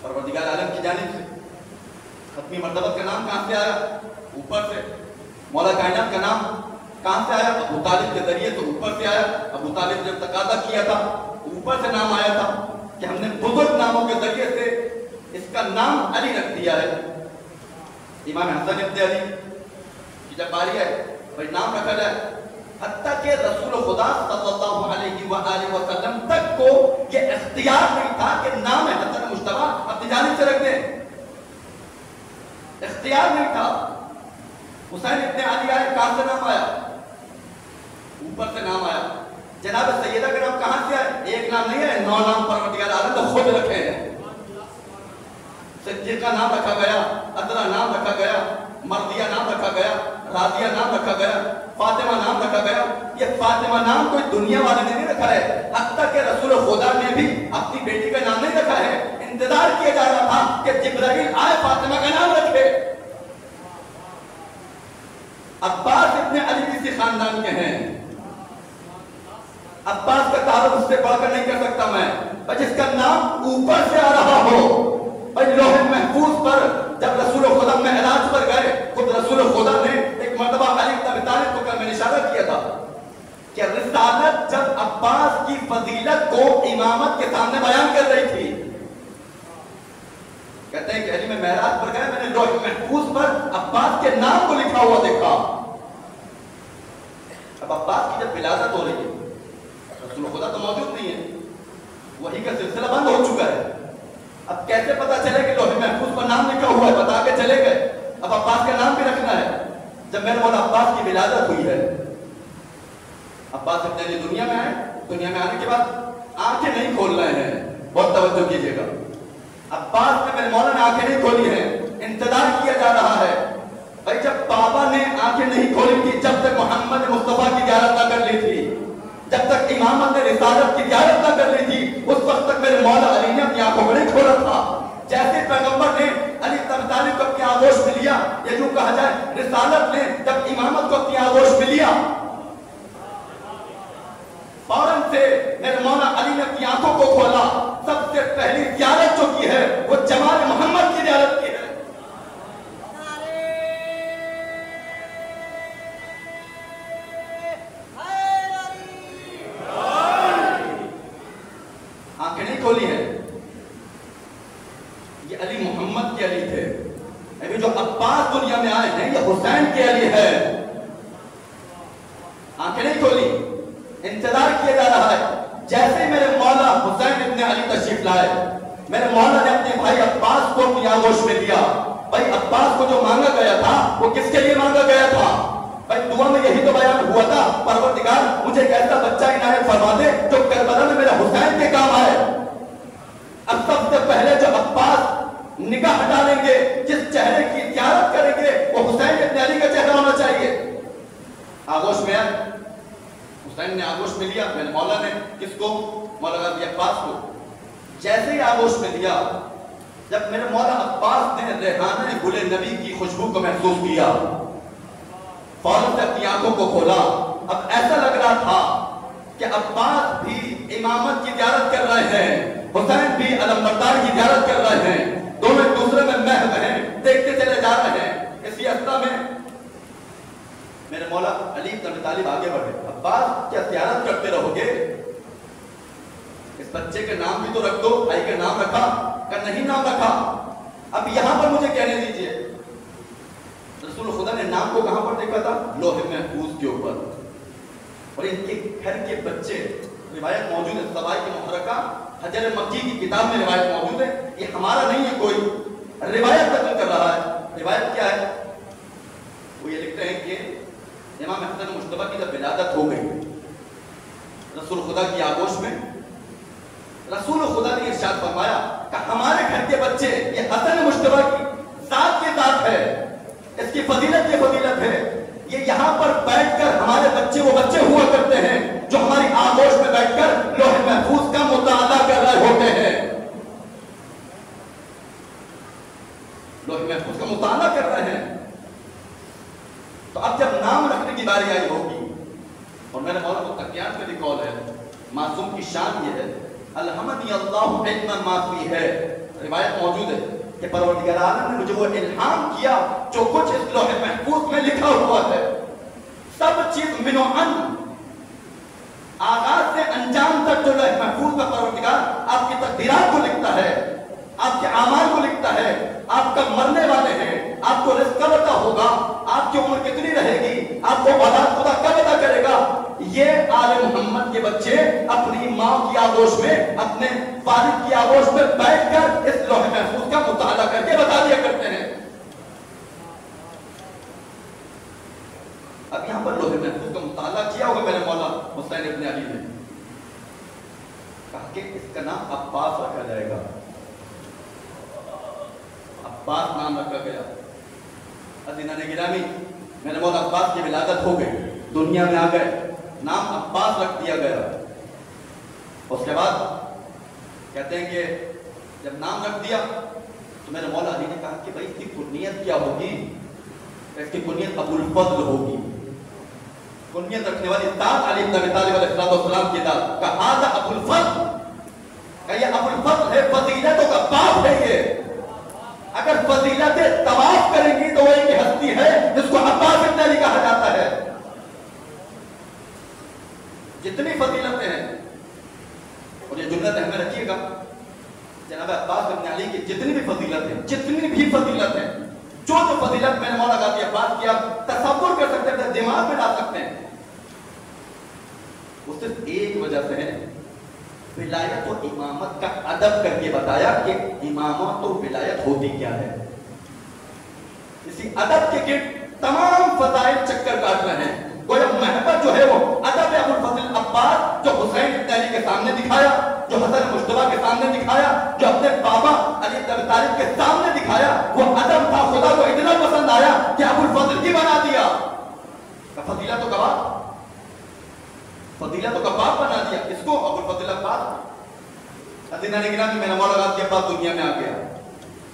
پروردگار عالم کی جانب سے۔ ختمی مرتبہ کا نام کہاں سے آیا؟ اوپر سے۔ مولا کائنات کا نام کہاں سے آیا؟ ابو طالب کے ذریعے تو اوپر سے آیا۔ ابو طالب نے تقاضا کیا تھا، اوپر سے نام آیا تھا کہ ہم نے بزرگ ناموں کے ذریعے سے اس کا نام علی رکھ دیا ہے۔ امام حسن ابن علی جب باری ہے بھائی نام رکھا جائے، حتیٰ کہ رسول خدا صلی اللہ علیہ وآلہ وسلم تک کو یہ اختیار نہیں تھا کہ نام حسن مجتبیٰ اپنی جانب سے رکھ دیں، اختیار نہیں تھا۔ حسین ابن علی آئے، کہاں سے نام آیا؟ اوپر سے نام آیا۔ جناب سیدہ کا نام کہاں سے آئے؟ ایک نام نہیں ہے، 9 نام پروردگار عالم نے خود رکھے ہیں۔ صدیقہ نام رکھا گیا، عذرا نام رکھا گیا، مرضیہ نام رکھا گیا، راضیہ نام رکھا گیا، فاطمہ نام رکھا گیا۔ یہ فاطمہ نام کوئی دنیا والے نے نہیں رکھا ہے، حتیٰ کہ رسول خدا نے بھی اپنی بیٹی کا نام نہیں رکھا ہے۔ انتظار کیا جا رہا تھا کہ جبرائیل آئے فاطمہ کا نام رکھے۔ عباس ابن علی کسی خاندان کے ہیں، عباس کا تعارف اس سے بڑھ کر نہیں کر سکتا میں، جس کا نام اوپر سے آ رہا ہو۔ لوح محفوظ پر جب رسول خدا معراج پر گئے، خود رسول خدا نے ایک مرتبہ علی بن ابی طالب کو کر میں نے اشارہ کیا تھا کہ رسالت جب عباس کی فضیلت کو امامت کے سامنے بیان کر رہی تھی، کہتے ہیں کہ علی میں معراج پر گئے، میں نے لوح محفوظ پر عباس کے نام کو لکھا ہوا دیکھا۔ اب عباس کی جب ولادت ہو رہی ہے، رسول خدا تو موجود نہیں ہے، وحی کا سلسلہ بند ہو چکا ہے۔ اب کیسے پتا چلے کہ لوح محفوظ پر نام لکھا ہوا ہے؟ بتا کے چلے گئے، اب عباس کا نام بھی رکھنا ہے۔ جب میرے مولا عباس کی ولادت ہوئی ہے، عباس ابن علی دنیا میں آئے، دنیا میں آنے کے بعد آنکھیں نہیں کھول رہے ہیں، بہت توجہ کیجیے گا. عباس نے میرے مولا نے آنکھیں نہیں کھولی ہیں, انتظار کیا جا رہا ہے. بھائی جب بابا نے آنکھیں نہیں کھولی تھی, جب تک محمد مصطفیٰ کی زیارت نہ کر لی تھی, جب تک امامت نے رسالت کی زیارت نہ کر لی تھی, اس وقت تک میرے مولا علی نے اپنی آنکھوں کو نہیں کھولا تھا. جیسے پیغمبر نے علی بن ابی طالب کو اپنی آغوش میں لیا, یا جو کہا جائے رسالت نے جب امامت کو اپنی آغوش میں لیا, فوراً سے میرے مولا علی نے اپنی آنکھوں کو کھولا. سب سے پہلی زیارت جو کی ہے وہ جمال محمد کی زیارت کی ہے. آنکھیں نہیں کھولی ہے. یہ علی محمد کے علی تھے. ابھی جو عباس دنیا میں آئے ہیں یہ حسین کے علی ہے. آنکھیں نہیں کھولی, انتظار کیا جا رہا ہے. جیسے میرے مولا حسین ابن علی تشریف لائے, میرے مولا نے اپنے بھائی عباس کو اپنی آغوش میں لیا. بھائی عباس کو جو مانگا گیا تھا وہ کس کے لیے مانگا گیا تھا؟ بھائی دعا میں یہی تو بیان ہوا تھا, پروردگار مجھے ایک ایسا بچہ عنایت فرما دے جو کربلا میں میرے حسین کے کام آئے. اب سب سے پہلے جو عباس نگاہ ہٹا لیں گے, جس چہرے کی زیارت کریں گے, وہ حسین ابن علی کا چہرہ ہونا چاہیے. آغوش میں آئے, حسین نے آغوش میں لیا. میرے مولا نے کس کو؟ مولا غازی عباس کو. جیسے ہی آغوش میں لیا, جب میرے مولا عباس نے ریحانہ گل نبی کی خوشبو کو محسوس کیا, فوراً سے اپنی آنکھوں کو کھولا. اب ایسا لگ رہا تھا کہ عباس بھی امامت کی زیارت کر رہے ہیں, حسین بھی علمبردار کی زیارت کر رہے ہیں. دونوں ایک دوسرے میں محو ہیں, دیکھتے چلے جا رہے ہیں. اسی عرصہ میں میرے مولا علی بن ابی طالب آگے بڑھے. عباس کیا زیارت کرتے رہو گے؟ اس بچے کے نام بھی تو رکھ دو. بھائی کا نام رکھا کہ نہیں نام رکھا؟ اب یہاں پر مجھے کہنے دیجئے, رسول خدا نے نام کو کہاں پر دیکھا تھا؟ لوح محفوظ کے اوپر. اور ان کے گھر کے بچے, روایت موجود ہے سوائی محرکہ حجر مکی کی کتاب میں روایت موجود ہے, یہ ہمارا نہیں ہے, کوئی روایت نقل کر رہا ہے. روایت کیا ہے؟ وہ یہ لکھتے ہیں کہ امام حسن مجتبی کی جب ولادت ہو گئی رسول خدا کی آغوش میں, رسول خدا نے ارشاد فرمایا کہ ہمارے گھر کے بچے, یہ حسن مجتبی کی ذات کے ذات ہے, اس کی فضیلت یہ فضیلت ہے, یہ یہاں پر بیٹھ کر ہمارے بچے وہ بچے ہوا کرتے ہیں جو ہماری آغوش میں بیٹھ کر لوح محفوظ کا مطالعہ کر رہے ہوتے ہیں. لوح محفوظ کا مطالعہ کر رہے ہیں. تو اب جب نام رکھنے کی باری آئی ہوگی, اور میرے مولا کو تقیات میں بھی قول ہے, معصوم کی شان یہ ہے, الحمدی اللہ علم ما فی ہے. روایت موجود ہے کہ پروردگار عالم نے مجھے وہ الہام کیا جو کچھ اس لوح محفوظ میں لکھا ہوا ہے. سب چیز من و ان, آغاز سے انجام تک جو لوح محفوظ میں پروردگار آپ کی تقدیرات کو لکھتا ہے, آپ کے اعمال کو لکھتا ہے. آپ کب مرنے والے ہیں, آپ کو رزق کب عطا ہوگا, آپ کی عمر کتنی رہے گی, آپ کو اولاد خدا کب عطا کرے گا, یہ آل محمد کے بچے اپنی ماں کی آغوش میں, اپنے والد کی آغوش میں بیٹھ کر اس لوح محفوظ کا مطالعہ کر کے بتا دیا کرتے ہیں. اب یہاں پر لوح محفوظ کا مطالعہ کیا ہوگا میرے مولا حسین ابن علی نے, کہا کہ اس کا نام عباس رکھا جائے گا. عباس نام رکھا گیا. عزیزان گرامی, میرے مولا عباس کی ولادت ہو گئی, دنیا میں آ گئے, نام عباس رکھ دیا گیا. اس کے بعد کہتے ہیں کہ جب نام رکھ دیا تو میرے مولا علی نے کہا کہ بھائی اس کی کنیت کیا ہوگی؟ اس کی کنیت ابو الفضل ہوگی. کنیت رکھنے والی ذات علی بن ابی طالب علیہ السلام کی ذات, کہا تھا ابو الفضل, کہ یہ ابو الفضل ہے, فضیلتوں کا باپ ہے. یہ اگر فضیلتیں طواف کریں گی تو وہ ایک ہستی ہے جس کو عباس ابن علی کہا جاتا ہے. جتنی فضیلتیں ہیں, اور یہ جملہ ذہن میں رکھیے گا, جناب عباس ابن علی کی جتنی بھی فضیلتیں, جتنی بھی فضیلتیں, جو فضیلت میں نے مولا غازی عباس کی آپ تصور کر سکتے ہیں, دماغ میں ڈال سکتے ہیں, وہ صرف ایک وجہ سے ہے, ولایت و امامت کا ادب کر کے بتایا کہ امامت و ولایت ہوتی کیا ہے. اسی ادب کے گرد تمام فضائل چکر کاٹ رہے ہیں. گویا محبت جو ہے وہ ادب ابو الفضل عباس جو حسین ابن علی کے سامنے دکھایا, جو جو حسن مجتبیٰ کے سامنے دکھایا، جو اپنے بابا علی بن ابی طالب کے سامنے دکھایا، وہ ادب تھا، خدا کو اتنا پسند آیا کہ ابو الفضل کی بنا دیا. فضیلہ تو کباب بنا دیا. اس کو ابو الفضل عباس. حضرین گرامی، میرا مولا غازی عباس دنیا میں آ گیا.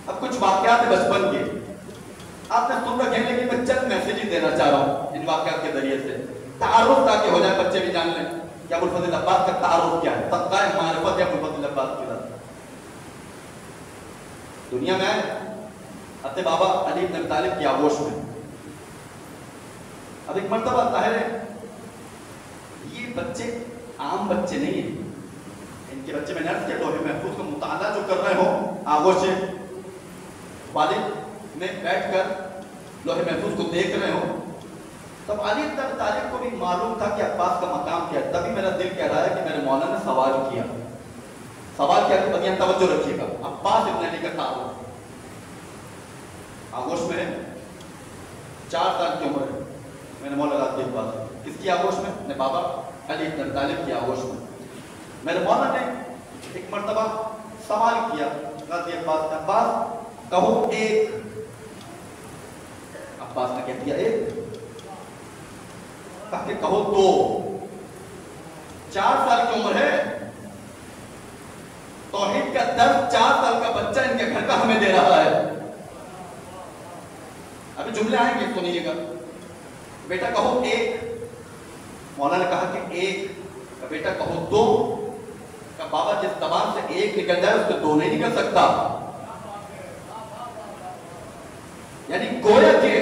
اب کچھ واقعات بچپن کے آپ نے سن رکھے ہیں، لیکن میں چند میسیجز دینا چاہ رہا ہوں ان واقعات کے ذریعے سے، تعارف تاکہ ہو جائے، بچے بھی جان لیں کہ ابو الفضل عباس کا تعارف کیا ہے، صدقہ معرفت ہے ابو الفضل عباس کی ذات. دنیا میں آئے اپنے بابا علی بن ابی طالب کی آغوش میں. اب ایک مرتبہ ظاہر ہے یہ بچے عام بچے نہیں ہیں، ان کے بچے میں نرس کے لوح محفوظ کا مطالعہ جو کر رہے ہوں آغوش والد میں بیٹھ کر لوح محفوظ کو دیکھ رہے ہوں. تب علی بن ابی طالب کو بھی معلوم تھا کہ عباس کا مقام کیا ہے. تبھی میرا دل کہہ رہا ہے کہ میرے مولانا نے سوال کیا کہ بدیاں توجہ رکھیے گا. عباس ابن علی کا تعارف آغوش میں ہے، 4 سال کی عمر ہے میرے مولا غازی عباس. کس کی آغوش میں؟ اپنے بابا علی بن ابی طالب کی آغوش میں. میرے مولا نے ایک مرتبہ سوال کیا غازی عباس نے، عباس کہو ایک. عباس نے کہہ دیا ایک. کہا کہ کہو 2. 4 سال کی عمر ہے. توحید کا درس 4 سال کا بچہ ان کے گھر کا ہمیں دے رہا ہے. ابھی جملے آئیں گے سنیے گا. بیٹا کہو ایک. مولا نے کہا کہ ایک. بیٹا کہو 2. کہ بابا جس زبان سے ایک نکل جائے اس سے 2 نہیں نکل سکتا. یعنی گویا کہ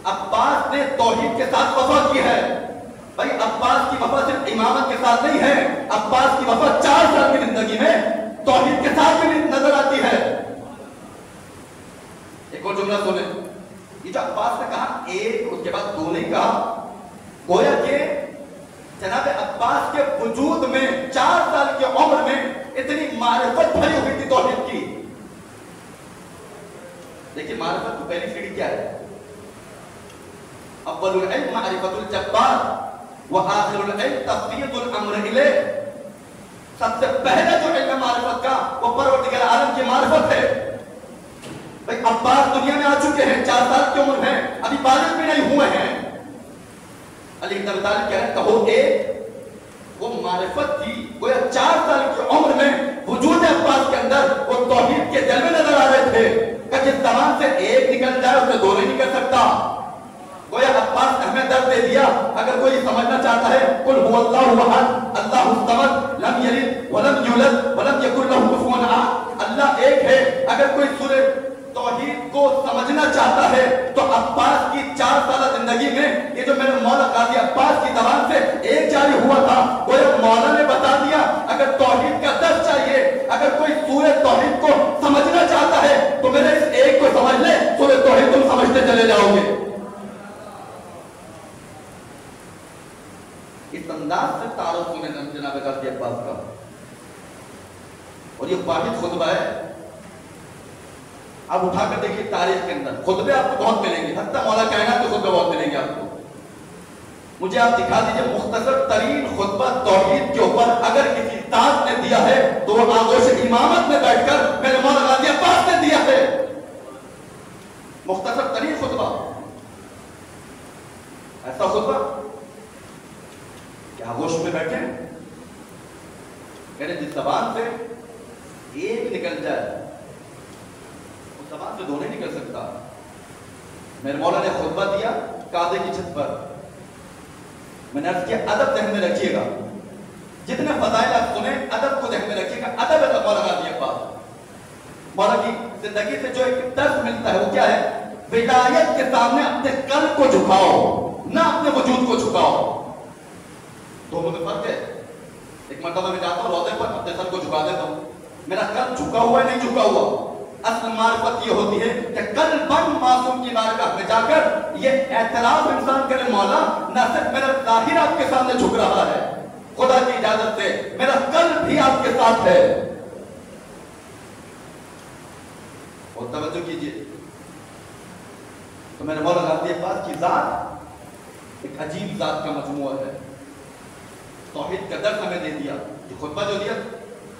عباس نے توحید کے ساتھ وفا کی ہے. بھائی عباس کی وفا صرف امامت کے ساتھ نہیں ہے، عباس کی وفا 4 سال کی زندگی میں توحید کے ساتھ بھی نظر آتی ہے. ایک اور جملہ سنیں، یہ جو عباس نے کہا ایک، اس کے بعد 2 نہیں کہا. گویا کہ جناب عباس کے وجود میں 4 سال کی عمر میں اتنی معرفت بھری ہوئی تھی توحید کی. لیکن معرفت کی پہلی سیڑھی کیا ہے؟ اول العلم معرفت الجبار وآخر العلم تفویض الامر الیہ. سب سے پہلا جو علم معرفت کا وہ پروردگار عالم کی معرفت ہے. بھئی عباس دنیا میں آ چکے ہیں، 4 سال کی عمر ہیں، ابھی بالغ بھی نہیں ہوئے ہیں. علی بن ابی طالب کہہ رہے ہیں کہو ایک. وہ معرفت تھی. گویا 4 سال کی عمر میں وجود عباس کے اندر وہ توحید کے جلوے نظر آ رہے تھے کہ جس زبان سے ایک نکل جائے اس سے 2 نہیں نکل سکتا. گویا عباس نے ہمیں درد دے دیا. اگر کوئی سمجھنا چاہتا ہے قل هو اللہ احد اللہ الصمد لم یلد ولم یولد ولم یکن له کفوا احد. اللہ ایک ہے. اگر کوئی سورہ توحید کو سمجھنا چاہتا ہے تو عباس کی 4 سالہ زندگی میں یہ جو میرے مولا غازی عباس کی زبان سے ایک جاری ہوا تھا، گویا مولا نے بتا دیا اگر توحید کا درس چاہیے، اگر کوئی سورہ توحید کو سمجھنا چاہتا ہے تو میرے اس ایک کو سمجھ لے، سورہ توحید تم سمجھتے چلے جاؤ گے. اس انداز سے تعارف ہونے جناب غازی عباس کا. اور یہ واحد خطبہ ہے. آپ اٹھا کر دیکھیے تاریخ کے اندر خطبے آپ کو بہت ملیں گے، حتیٰ مولا کائنات کے خطبے بہت ملیں گے آپ کو. مجھے آپ دکھا دیجئے مختصر ترین خطبہ توحید کے اوپر اگر کسی ذات نے دیا ہے تو وہ آغوش امامت میں بیٹھ کر میرے مولا غازی عباس نے دیا ہے. مختصر ترین خطبہ، ایسا خطبہ کہ آغوش میں بیٹھے کہنے جس زبان سے ایک نکل جائے اس زبان سے 2 نہیں نکل سکتا. میرے مولا نے خطبہ دیا کعبے کی چھت پر. میں نے عرض کیا ادب ذہن میں رکھیے گا، جتنے فضائل آپ سنیں ادب کو ذہن میں رکھیے گا. ادب ہے مولا غازی عباس. مولا کی زندگی سے جو ایک درس ملتا ہے وہ کیا ہے؟ ولایت کے سامنے اپنے قلب کو جھکاؤ، نہ اپنے وجود کو جھکاؤ. دونوں میں فرق ہے. ایک مرتبہ میں جاتا ہوں روضے پر اپنے سر کو جھکا دیتا ہوں، میرا قلب جھکا ہوا ہے نہیں جھکا ہوا. اصل معرفت یہ ہوتی ہے کہ قلباً معصوم کی بارگاہ میں جا کر یہ اعتراف انسان کرے مولا نہ صرف میرا ظاہر آپ کے سامنے جھک رہا ہے، خدا کی اجازت سے میرا قلب بھی آپ کے ساتھ ہے. اور توجہ کیجئے تو میرے مولا غازی عباس کی ذات ایک عجیب ذات کا مجموعہ ہے. توحید کا درس ہمیں دے دیا. یہ خطبہ جو دیا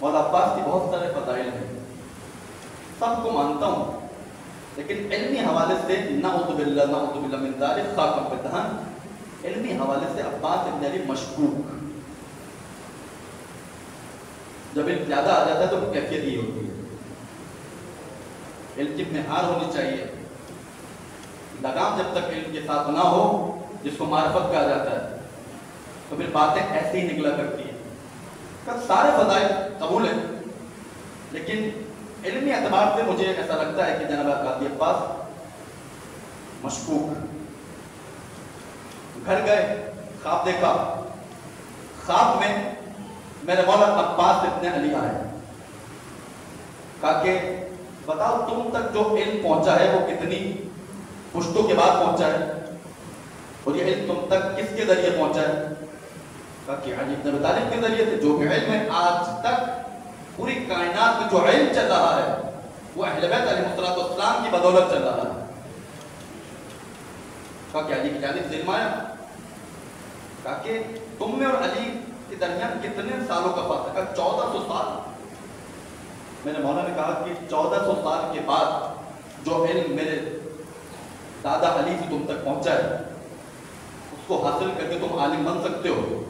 مولا عباس کی بہت سارے فضائل ہیں، سب کو مانتا ہوں، لیکن علمی حوالے سے نعوذ باللہ من ذالک خاکم پہ دہن، علمی حوالے سے عباس ابن علی مشکوک. جب علم زیادہ آ جاتا ہے تو کیفیت یہ ہوتی ہے. علم کی معیار ہونی چاہیے، لگام جب تک علم کے ساتھ نہ ہو، جس کو معرفت کہا جاتا ہے، تو پھر باتیں ایسی ہی نکلا کرتی ہیں. سارے فضائل قبول ہیں، لیکن علمی اعتبار سے مجھے ایسا لگتا ہے کہ جناب قاضی عباس مشکوک. گھر گئے، خواب دیکھا، خواب میں میرے مولا عباس ابن علی آئے، کہا کہ بتاؤ تم تک جو علم پہنچا ہے وہ کتنی پشتوں کے بعد پہنچا ہے، اور یہ علم تم تک کس کے ذریعے پہنچا ہے؟ کہا کہ علی ابن ابی طالب کے ذریعے سے. جو علم ہے آج تک پوری کائنات میں جو علم چل رہا ہے وہ اہل بیت علیہ السلام کی بدولت چل رہا ہے. کہا کہ علی کی جانب سے علم آیا. کہا کہ تم میں اور علی کے درمیان کتنے سالوں کا فرق ہے؟ کہا 1400 سال. میرے مولا نے کہا کہ 1400 سال کے بعد جو علم میرے دادا علی سے تم تک پہنچا ہے اس کو حاصل کر کے تم عالم بن سکتے ہو،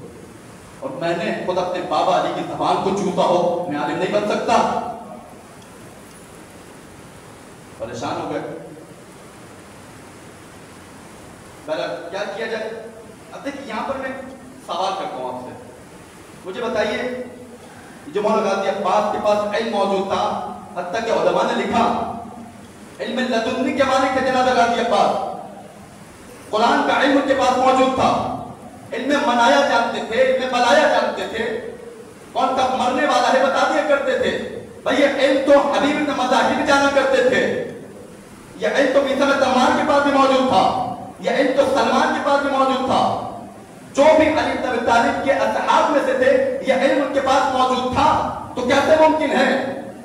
اور میں نے خود اپنے بابا علی کی زبان کو چوسا ہو، میں عالم نہیں بن سکتا. پریشان ہو گئے. کیا کیا جائے؟ اب دیکھ یہاں پر میں سوال کرتا ہوں آپ سے، مجھے بتائیے جو مولانا غازی عباس کے پاس علم موجود تھا، حتیٰ کہ علماء نے لکھا علم لدنی کے مالک تھے جناب غازی عباس، قرآن کا علم ان کے پاس موجود تھا، علم منایا جانتے تھے، علم بلایا جانتے تھے، کون کب مرنے والا ہے بتا دیا کرتے تھے. بھئی یہ علم تو حبیب ابن مذاہب جانا کرتے تھے، یہ علم تو میثم تمار کے پاس بھی موجود تھا، یہ علم تو سلمان کے پاس بھی موجود تھا. جو بھی علی بن ابی طالب کے اصحاب میں سے تھے یہ علم ان کے پاس موجود تھا. تو کیسے ممکن ہے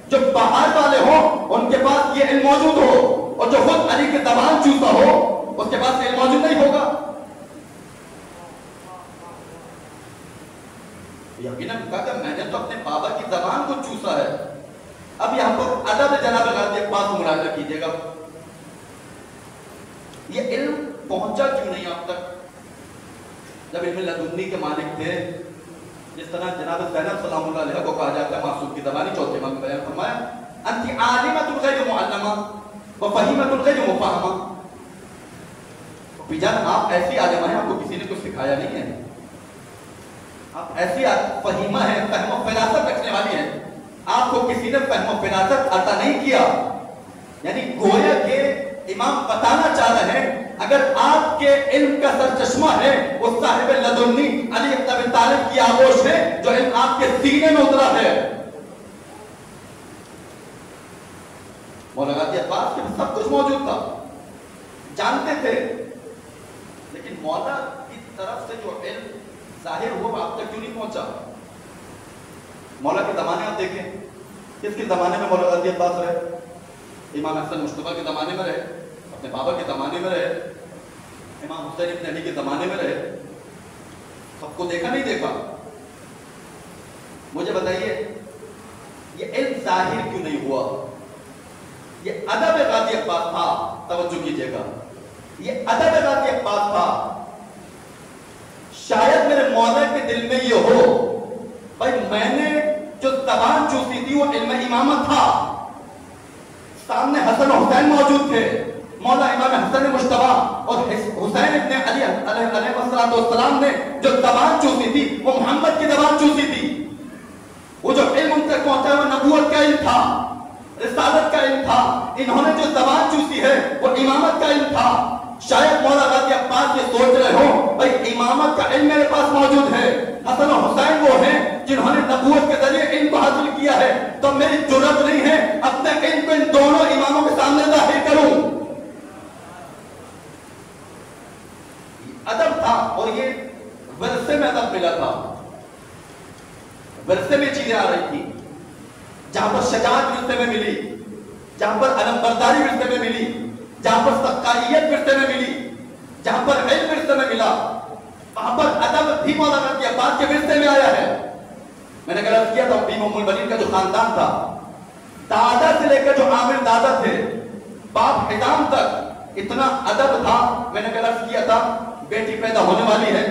جو باہر والے ہوں ان کے پاس یہ علم موجود ہو، اور جو خود علی کی زبان چوسا ہو اس کے پاس علم موجود نہیں ہوگا؟ یقیناً کہا کہ میں نے تو اپنے بابا کی زبان کو چوسا ہے. اب یہاں پر ادب جناب غازی عباس کو ملاحظہ کیجیے گا، یہ علم پہنچا کیوں نہیں آپ تک جب علم لدنی کے مالک تھے؟ جس طرح جناب زینب سلام اللہ علیہ کو کہا جاتا ہے، معصوم کی زبانی چوتھے امام نے بیان فرمایا انتی عالمۃ غیر معلمہ وفہیمۃ غیر مفہمہ. جان آپ ایسی عالمہ ہیں، آپ کو کسی نے کچھ سکھایا نہیں ہے، آپ ایسی فہیمہ ہیں، فہم و فراست رکھنے والی ہیں، آپ کو کسی نے فہم و فراست عطا نہیں کیا. یعنی گویا کہ امام بتانا چاہ رہے ہیں اگر آپ کے علم کا سرچشمہ ہے وہ صاحب لدنی علی بن ابی طالب کی آغوش ہے جو علم آپ کے سینے میں اترا ہے. مولانا غازی عباس کے سب کچھ موجود تھا، جانتے تھے، لیکن مولا کی طرف سے جو علم ظاہر ہوا آپ تک کیوں نہیں پہنچا؟ مولا کے زمانے آپ دیکھیں، کس کے زمانے میں مولانا غازی عباس رہے؟ امام حسن مصطفیٰ کے زمانے میں رہے، اپنے بابا کے زمانے میں رہے، امام حسین ابن علی کے زمانے میں رہے. سب کو دیکھا نہیں دیکھا؟ مجھے بتائیے یہ علم ظاہر کیوں نہیں ہوا؟ یہ ادب غازی عباس تھا. توجہ کیجیے گا، یہ ادب غازی عباس تھا. شاید میرے مولا کے دل میں یہ ہو بھائی میں نے جو زبان چوسی تھی وہ علم امامت تھا، سامنے حسن و حسین موجود تھے، مولا امام حسن مجتبیٰ اور حسین ابن علی علیہ السلام نے جو زبان چوسی تھی وہ محمد کی زبان چوسی تھی. وہ جو علم ان تک پہنچا وہ نبوت کا علم تھا، رسالت کا علم تھا. انہوں نے جو زبان چوسی ہے وہ امامت کا علم تھا. شاید مولا غازی عباس یہ سوچ رہے ہوں بھائی امامت کا علم میرے پاس موجود ہے، حسن و حسین وہ ہیں جنہوں نے نبوت کے ذریعے علم کو حاصل کیا ہے، تو میری جرأت نہیں ہے اپنے علم کو ان دونوں اماموں کے سامنے ظاہر کروں. ادب تھا، اور یہ ورثے میں ادب ملا تھا، ورثے میں چیزیں آ رہی تھی. جہاں پر شجاعت ورثے میں ملی، جہاں پر علم برداری ورثے میں ملی، جہاں پر سقائیت ورثے میں ملی، جہاں پر علم ورثے میں ملا، وہاں پر ادب بھی مولانا غازی عباس کے ورثے میں آیا ہے. میں نے غلط کیا تھا، ام المؤمنین کا جو خاندان تھا، دادا سے لے کر جو عامر دادا تھے، باپ حدام تک اتنا ادب تھا. میں نے غلط کیا تھا، بیٹی پیدا ہونے والی ہے،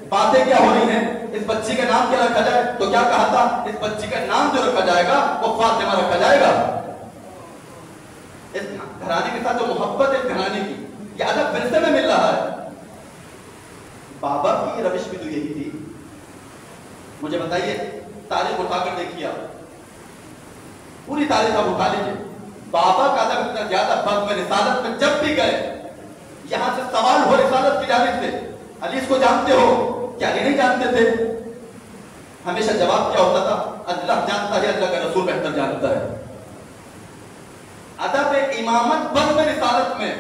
باتیں کیا ہو رہی ہیں، اس بچی کا نام کیا رکھا جائے؟ تو کیا کہا تھا؟ اس بچی کا نام جو رکھا جائے گا وہ فاطمہ رکھا جائے گا. اس گھرانے کے ساتھ جو محبت ہے گھرانے کی، یہ ادب ورثے میں مل رہا ہے. بابا کی روش بھی تو یہی تھی. مجھے بتائیے، تاریخ اٹھا کر دیکھیے، آپ پوری تاریخ آپ اٹھا لیجیے، بابا کا ادب اتنا زیادہ بس میں رسالت میں جب بھی گئے، یہاں سے سوال ہو رسالت کی جانب سے، علی اس کو جانتے ہو کیا؟ علی نہیں جانتے تھے. ہمیشہ جواب کیا ہوتا تھا؟ اللہ جانتا ہے، اللہ کا رسول بہتر جانتا ہے. ادب امامت بس میں رسالت میں.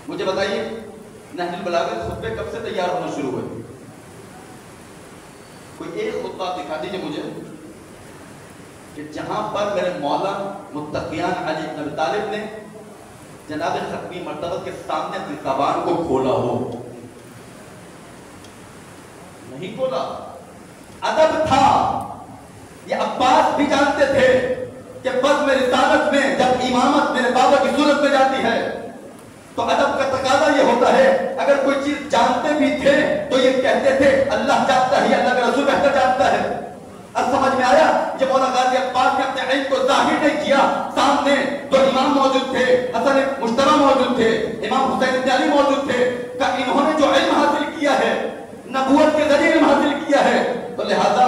مجھے بتائیے، نہج البلاغہ خطبے کب سے تیار ہونا شروع ہوئے؟ کوئی ایک خطبہ دکھا دیجیے مجھے کہ جہاں پر میرے مولا متقیان علی بن ابی طالب نے جناب ختمی مرتبہ کے سامنے اپنی زبان کو کھولا ہو. نہیں کھولا. ادب تھا. یہ عباس بھی جانتے تھے کہ بس میں رسالت میں جب امامت میرے بابا کی صورت میں جاتی ہے تو ادب کا تقاضا یہ ہوتا ہے، اگر کوئی چیز جانتے بھی تھے تو یہ کہتے تھے اللہ جانتا ہے، اللہ کا رسول بہتر جانتا ہے. اب سمجھ میں آیا؟ جب مولانا غازی عباس نے اپنے علم کو ظاہر نہیں کیا، سامنے تو امام موجود تھے، حسن مجتبی موجود تھے، امام حسین بن علی موجود تھے، کہ انہوں نے جو علم حاصل کیا ہے نبوت کے ذریعے علم حاصل کیا ہے، تو لہذا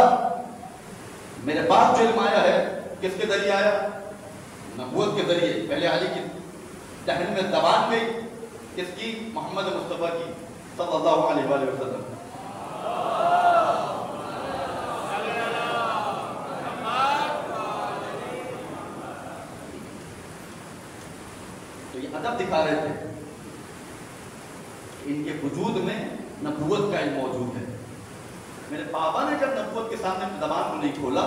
میرے پاس جو علم آیا ہے کس کے ذریعے آیا؟ نبوت کے ذریعے. پہلے علی کی ذہن میں زبان گئی، کس کی؟ محمد مصطفیٰ کی صلی اللہ علیہ وآلہ وسلم. تو یہ ادب دکھا رہے تھے، ان کے وجود میں نبوت کا علم موجود ہے. میرے بابا نے جب نبوت کے سامنے اپنی زبان کو نہیں کھولا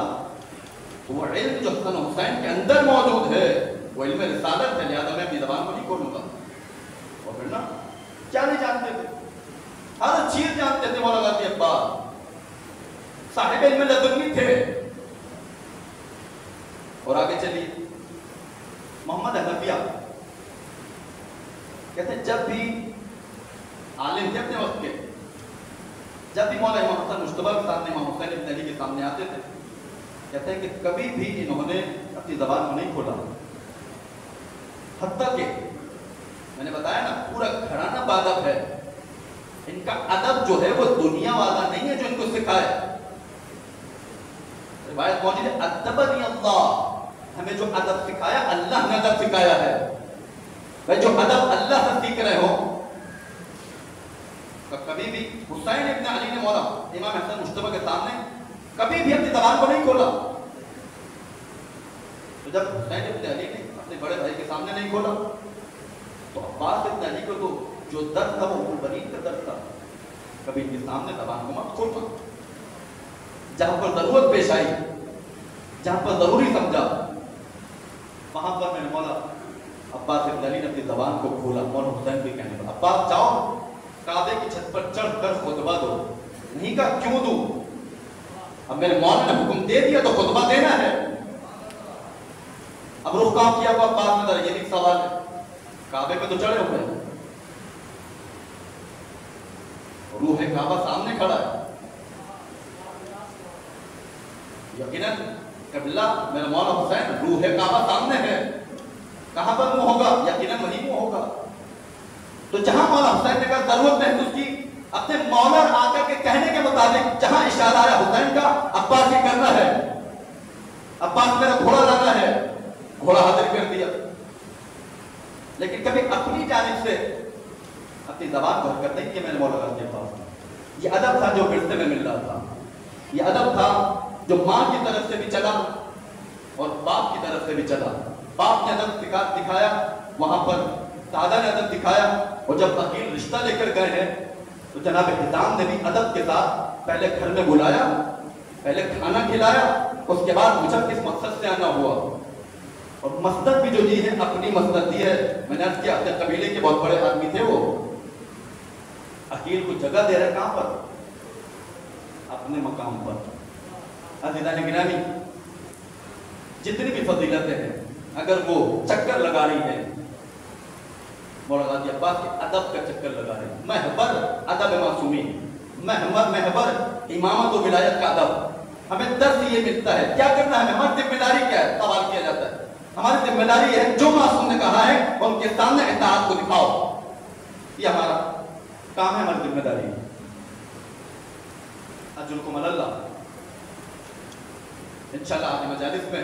تو وہ علم جو حسن حسین کے اندر موجود ہے وہ علم رسالت ہے، لہذا میں اپنی زبان کو نہیں کھولوں گا. اور پھر نا کیا نہیں جانتے تھے؟ ہر چیز جانتے تھے. مولانا غازی عباس صاحب علم لدنی تھے. اور آگے چلیے، محمد حنفیہ کہتے ہیں جب بھی عالم تھے اپنے وقت کے، جب بھی مولانا امام حسن مجتبی کے سامنے، امام حسین بن علی کے سامنے آتے تھے، کہتے ہیں کہ کبھی بھی انہوں نے اپنی زبان کو نہیں کھولا. حتیٰ کہ میں نے بتایا نا پورا گھرانہ بادب ہے. ان کا ادب جو ہے وہ دنیا والا نہیں ہے جو ان کو سکھائے. روایت موجود ہے ادبنی اللہ، ہمیں جو ادب سکھایا اللہ نے ادب سکھایا ہے. بھائی جو ادب اللہ سے سیکھ رہے ہو، کبھی بھی حسین ابن علی نے مولا امام حسن مجتبی کے سامنے کبھی بھی اپنی زبان کو نہیں کھولا. تو جب حسین ابن علی نے اپنے بڑے بھائی کے سامنے نہیں کھولا تو عباس ابن علی کو تو جو درد تھا وہ بنین کا درد تھا. کبھی ان کے سامنے زبان کو مت کھولنا. جہاں پر ضرورت پیش آئی، جہاں پر ضروری سمجھا، وہاں پر میں نے مولا عباس ابن علی نے اپنی زبان کو کھولا. مولانا حسین بھی کہنے لگا عباس جاؤ کعبے کی چھت پر چڑھ کر خطبہ دو. نہیں کہا کیوں دوں؟ اب میرے مولا نے حکم دے دیا تو خطبہ دینا ہے. اب رخ کام کیا ہوا عباس نے، ذرا یہ بھی سوال ہے، کعبے پہ تو چڑھے ہوئے ہیں، روح کعبہ سامنے کھڑا ہے، یقیناً قبلہ میرا مولا حسین، روح کعبہ سامنے ہے، کہاں پر منہ ہوگا؟ یقیناً وہی منہ ہوگا. تو جہاں مولا حسین نے کہا ضرورت محسوس کی اپنے مولا اور آقا کے کہنے کے مطابق، جہاں اشارہ آیا حسین کا، عباس یہ کرنا ہے، عباس میرا گھوڑا لانا ہے، گھوڑا حاضر کر دیا. لیکن کبھی اپنی جانب سے اپنی زبان کو حرکت نہیں کیا. میں نے مولا غازی عباس، یہ ادب تھا جو ورثے میں مل رہا تھا. یہ ادب تھا جو ماں کی طرف سے بھی چلا اور باپ کی طرف سے بھی چلا. باپ نے ادب دکھایا، وہاں پر دادا نے ادب دکھایا، اور جب عقیل رشتہ لے کر گئے ہیں تو جناب حزام نے بھی ادب کے ساتھ پہلے گھر میں بلایا، پہلے کھانا کھلایا، اس کے بعد مجھے کس مقصد سے آنا ہوا. اور مسند بھی جو دی ہے اپنی مسند دی ہے. میں نے عرض کیا اپنے قبیلے کے بہت بڑے آدمی تھے، وہ عقیل کو جگہ دے رہے کہاں پر؟ اپنے مقام پر. عزیزان گرامی، جتنی بھی فضیلتیں ہیں اگر وہ چکر لگا رہی ہیں مولانا غازی عباس کے ادب کا چکر لگا رہے ہیں، محور ادب معصومین، محور امامت و ولایت کا ادب، ہمیں درس یہ ملتا ہے کیا کرنا ہے، ہماری ذمہ داری کیا ہے، سوال کیا جاتا ہے، ہماری ذمہ داری ہے جو معصوم نے کہا ہے ان کے سامنے اطاعت کو دکھاؤ، یہ ہمارا کام ہے، ہماری ذمہ داری ہے۔ اجرکم اللہ، انشاءاللہ آج مجالس میں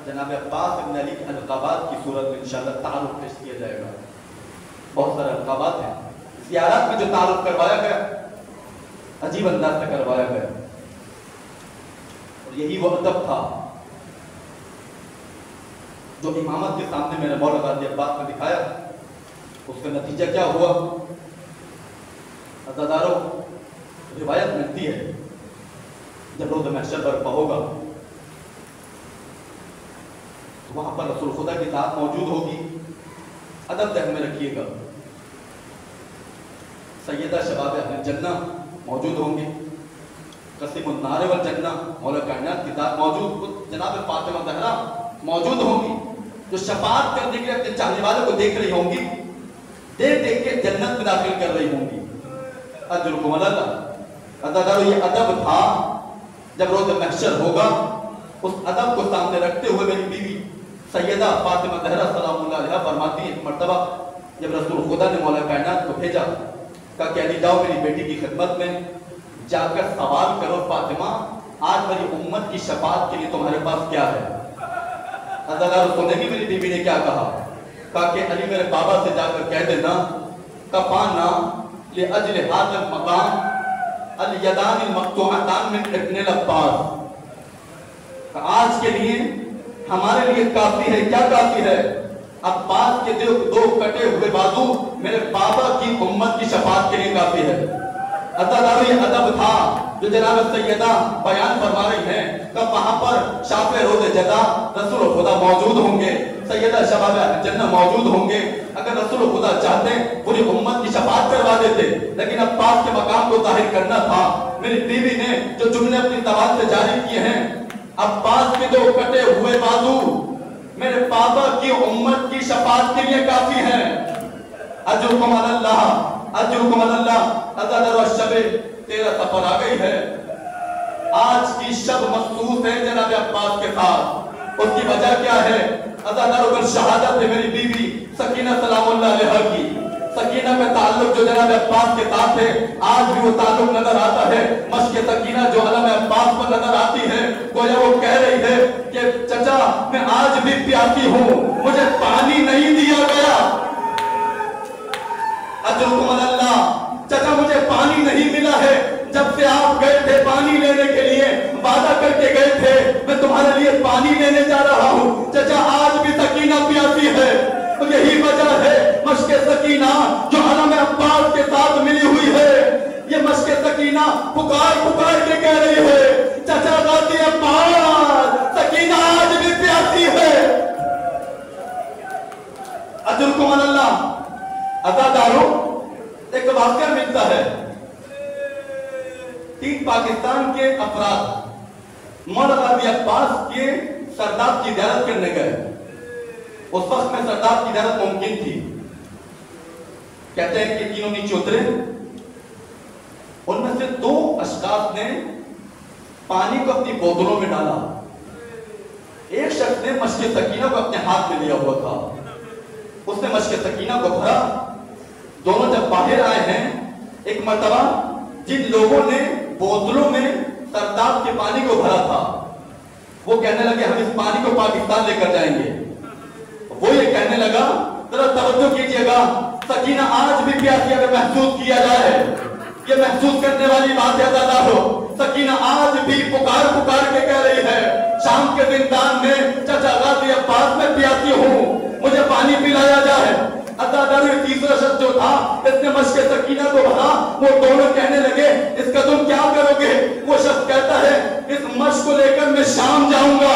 جناب عباس بن علی کے القابات کی صورت میں انشاءاللہ تعارف پیش کیا جائے گا۔ بہت سارے القابات ہیں، زیارات میں جو تعارف کروایا گیا عجیب انداز سے کروایا گیا، اور یہی وہ ادب تھا جو امامت کے سامنے میرے مولا غازی عباس نے دکھایا۔ اس کا نتیجہ کیا ہوا؟ عزاداروں، روایت ملتی ہے جب روز محشر برپا ہوگا تو وہاں پر رسول خدا کی ذات موجود ہوگی، ادب ذہن میں رکھیے گا، سیدہ شباب اہل جنہ موجود ہوں گے، قسیم النار والجنہ مولا کائنات کی ذات موجود، جناب فاطمہ زہرا موجود ہوں گی، جو شفاعت کرنے کے لیے اپنے چاہنے والوں کو دیکھ رہی ہوں گی، دیکھ کے جنت میں داخل کر رہی ہوں گی۔ اجرکم اللہ، عزادارو یہ ادب تھا جب روز محشر ہوگا، اس ادب کو سامنے رکھتے ہوئے میری بیوی سیدہ فاطمہ زہرا سلام اللہ علیہا فرماتی ہیں، ایک مرتبہ جب رسول خدا نے مولا کائنات کو بھیجا، کہا کہ علی جاؤ میری بیٹی کی خدمت میں جا کر سوال کرو فاطمہ آج میری امت کی شفاعت کے لیے تمہارے پاس کیا ہے۔ عزادارو سنیں گی میری بیوی نے کیا کہا کہ علی میرے بابا سے جا کر کہہ دینا کفانا لأجل هذا المقام الیدان المقطوعتان من ابن العباس، آج کے لیے ہمارے لیے کافی ہے، کیا کافی ہے؟ عباس کے دو کٹے ہوئے بازو میرے بابا کی امت کی شفاعت کے لیے کافی ہے۔ عزادارو یہ ادب تھا جو جناب سیدہ بیان فرما رہی ہیں کہ وہاں پر شافع روز جزا رسول خدا موجود ہوں گے، سیدہ شباب اہل جنہ موجود ہوں گے، اگر رسول خدا چاہتے پوری امت کی شفاعت کروا دیتے، لیکن عباس کے مقام کو ظاہر کرنا تھا۔ میری بیوی نے جو جملے اپنی زبان سے جاری کیے ہیں، عباس کے دو کٹے ہوئے بازو میرے بابا کی امت کی شفاعت کے لیے کافی ہے۔ اجرکم اللہ، اجرکم اللہ۔ عزادارو شب 13 سفر آ گئی ہے، آج کی شب مخصوص ہے جناب عباس کے ساتھ، اس کی وجہ کیا ہے؟ عزادارو پر شہادت ہے میری بیوی سکینہ سلام اللہ علیہا کی، سکینہ کا تعلق جو جناب عباس کے ساتھ ہے آج بھی وہ تعلق نظر آتا ہے، مشق سکینہ جو علم عباس پر نظر آتی ہے، گویا وہ کہہ رہی ہے کہ چچا میں آج بھی پیاسی ہوں، مجھے پانی نہیں دیا گیا۔ اجرکم اللہ، چچا مجھے پانی نہیں ملا ہے، جب سے آپ گئے تھے پانی لینے کے لیے وعدہ کر کے گئے تھے میں تمہارے لیے پانی لینے جا رہا ہوں، چچا آج بھی سکینہ پیاسی ہے۔ یہی وجہ ہے مشق سکینہ جو علم عباس کے ساتھ ملی ہوئی ہے، یہ مشق سکینہ پکار پکار کے کہہ رہی ہے چچا غازی عباس سکینہ آج بھی پیاسی ہے۔ اجرکم اللہ۔ عزادارو ایک واقعہ ملتا ہے، 3 پاکستان کے افراد مولا غازی عباس کے سرداب کی زیارت کرنے گئے، اس وقت میں سرداب کی زیارت ممکن تھی، کہتے ہیں کہ تینوں نیچے اترے، ان میں سے 2 اشخاص نے پانی کو اپنی بوتلوں میں ڈالا، ایک شخص نے مشق سکینہ کو اپنے ہاتھ میں لیا ہوا تھا، اس نے مشق سکینہ کو بھرا، دونوں جب باہر آئے ہیں ایک مرتبہ جن لوگوں نے بوتلوں میں سرداب کے پانی کو بھرا تھا وہ کہنے لگے ہم اس پانی کو پاکستان لے کر جائیں گے، وہ یہ کہنے لگا ذرا توجہ کیجئے گا سکینہ آج بھی پیاسی اگر محسوس کیا جائے، یہ محسوس کرنے والی بات ہے عزادارو، سکینہ آج بھی پکار پکار کے کہہ رہی ہے شام کے زندان میں چچا غازی عباس میں پیاسی ہوں، مجھے پانی پلایا جائے۔ عزادارو تیسرا شخص جو تھا اس نے مشق سکینہ کو بھرا، وہ دونوں کہنے لگے اس کا تم کیا کرو گے؟ وہ شخص کہتا ہے اس مشق کو لے کر میں شام جاؤں گا،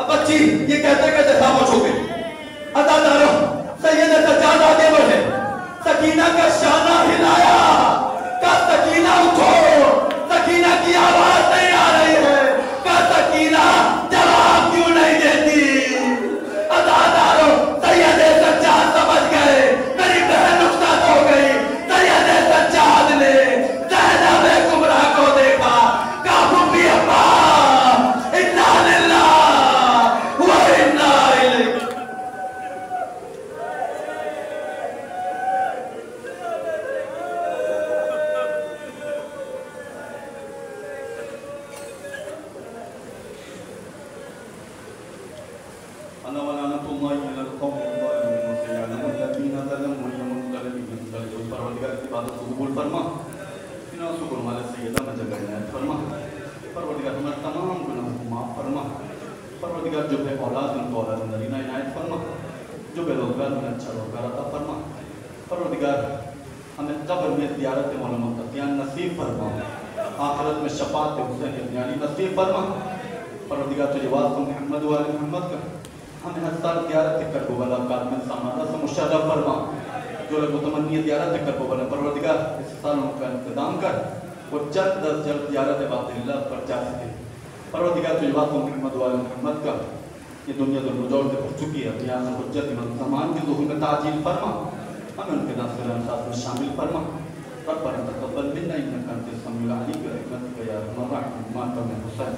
اب بچی یہ کہتے کہتے خاموش ہو گئی. عزادارو سید سجاد آگے بڑھے, سکینہ کا شانہ ہلایا, کہا سکینہ اٹھو, سکینہ کی آواز نہیں آ رہی ہے, کہا سکینہ جواب کیوں نہیں دیتی. عزادارو سید سجاد سمجھ گئے میری بہن رخصت ہو گئی. سید سجاد نے زینب کبریٰ کو دیکھا, کہا پھوپھی اماں انا للہ و انا الیہ. أنا ولعنة الله على القوم الظالمين وسيعلم الذين ظلموا أيهم منقلب ينقلبون. پروردگار کی عبادت کو قبول فرما, جنازوں کو ہمارے سیدہ میں جگہ عنایت فرما. پروردگار ہمارے تمام گناہوں کو معاف فرما. پروردگار جو بے اولاد ان کو اولاد نرینہ عنایت فرما, جو بے روزگار انہیں اچھا روزگار عطا فرما. پروردگار ہمیں قبر میں زیارت مولا متقیان نصیب فرما, آخرت میں شفاعت حسین ابن علی نصیب فرما. پروردگار تجھے واسطہ محمد و آل محمد کا ہمیں ہر سال زیارت کر بولا کاتم سامادہ سے مشرف فرما. جو لوگ متمنی زیارت کر بولا پروردگار اس سالوں کا انتظام کر, وہ جلد از جلد زیارت باطل اللہ پر جا سکے. پروردگار تجھے واسطہ محمد و آل محمد کا یہ دنیا دل مجور سے پڑھ چکی ہے, بیان حجت امام زمان کی ظہور میں تعجیل فرما. ہمیں ان کے ناصر انصاف میں شامل فرما. ربنا تقبل منا انک انت السمیع العلیم برحمتک یا ارحم الراحمین. ماتم حسین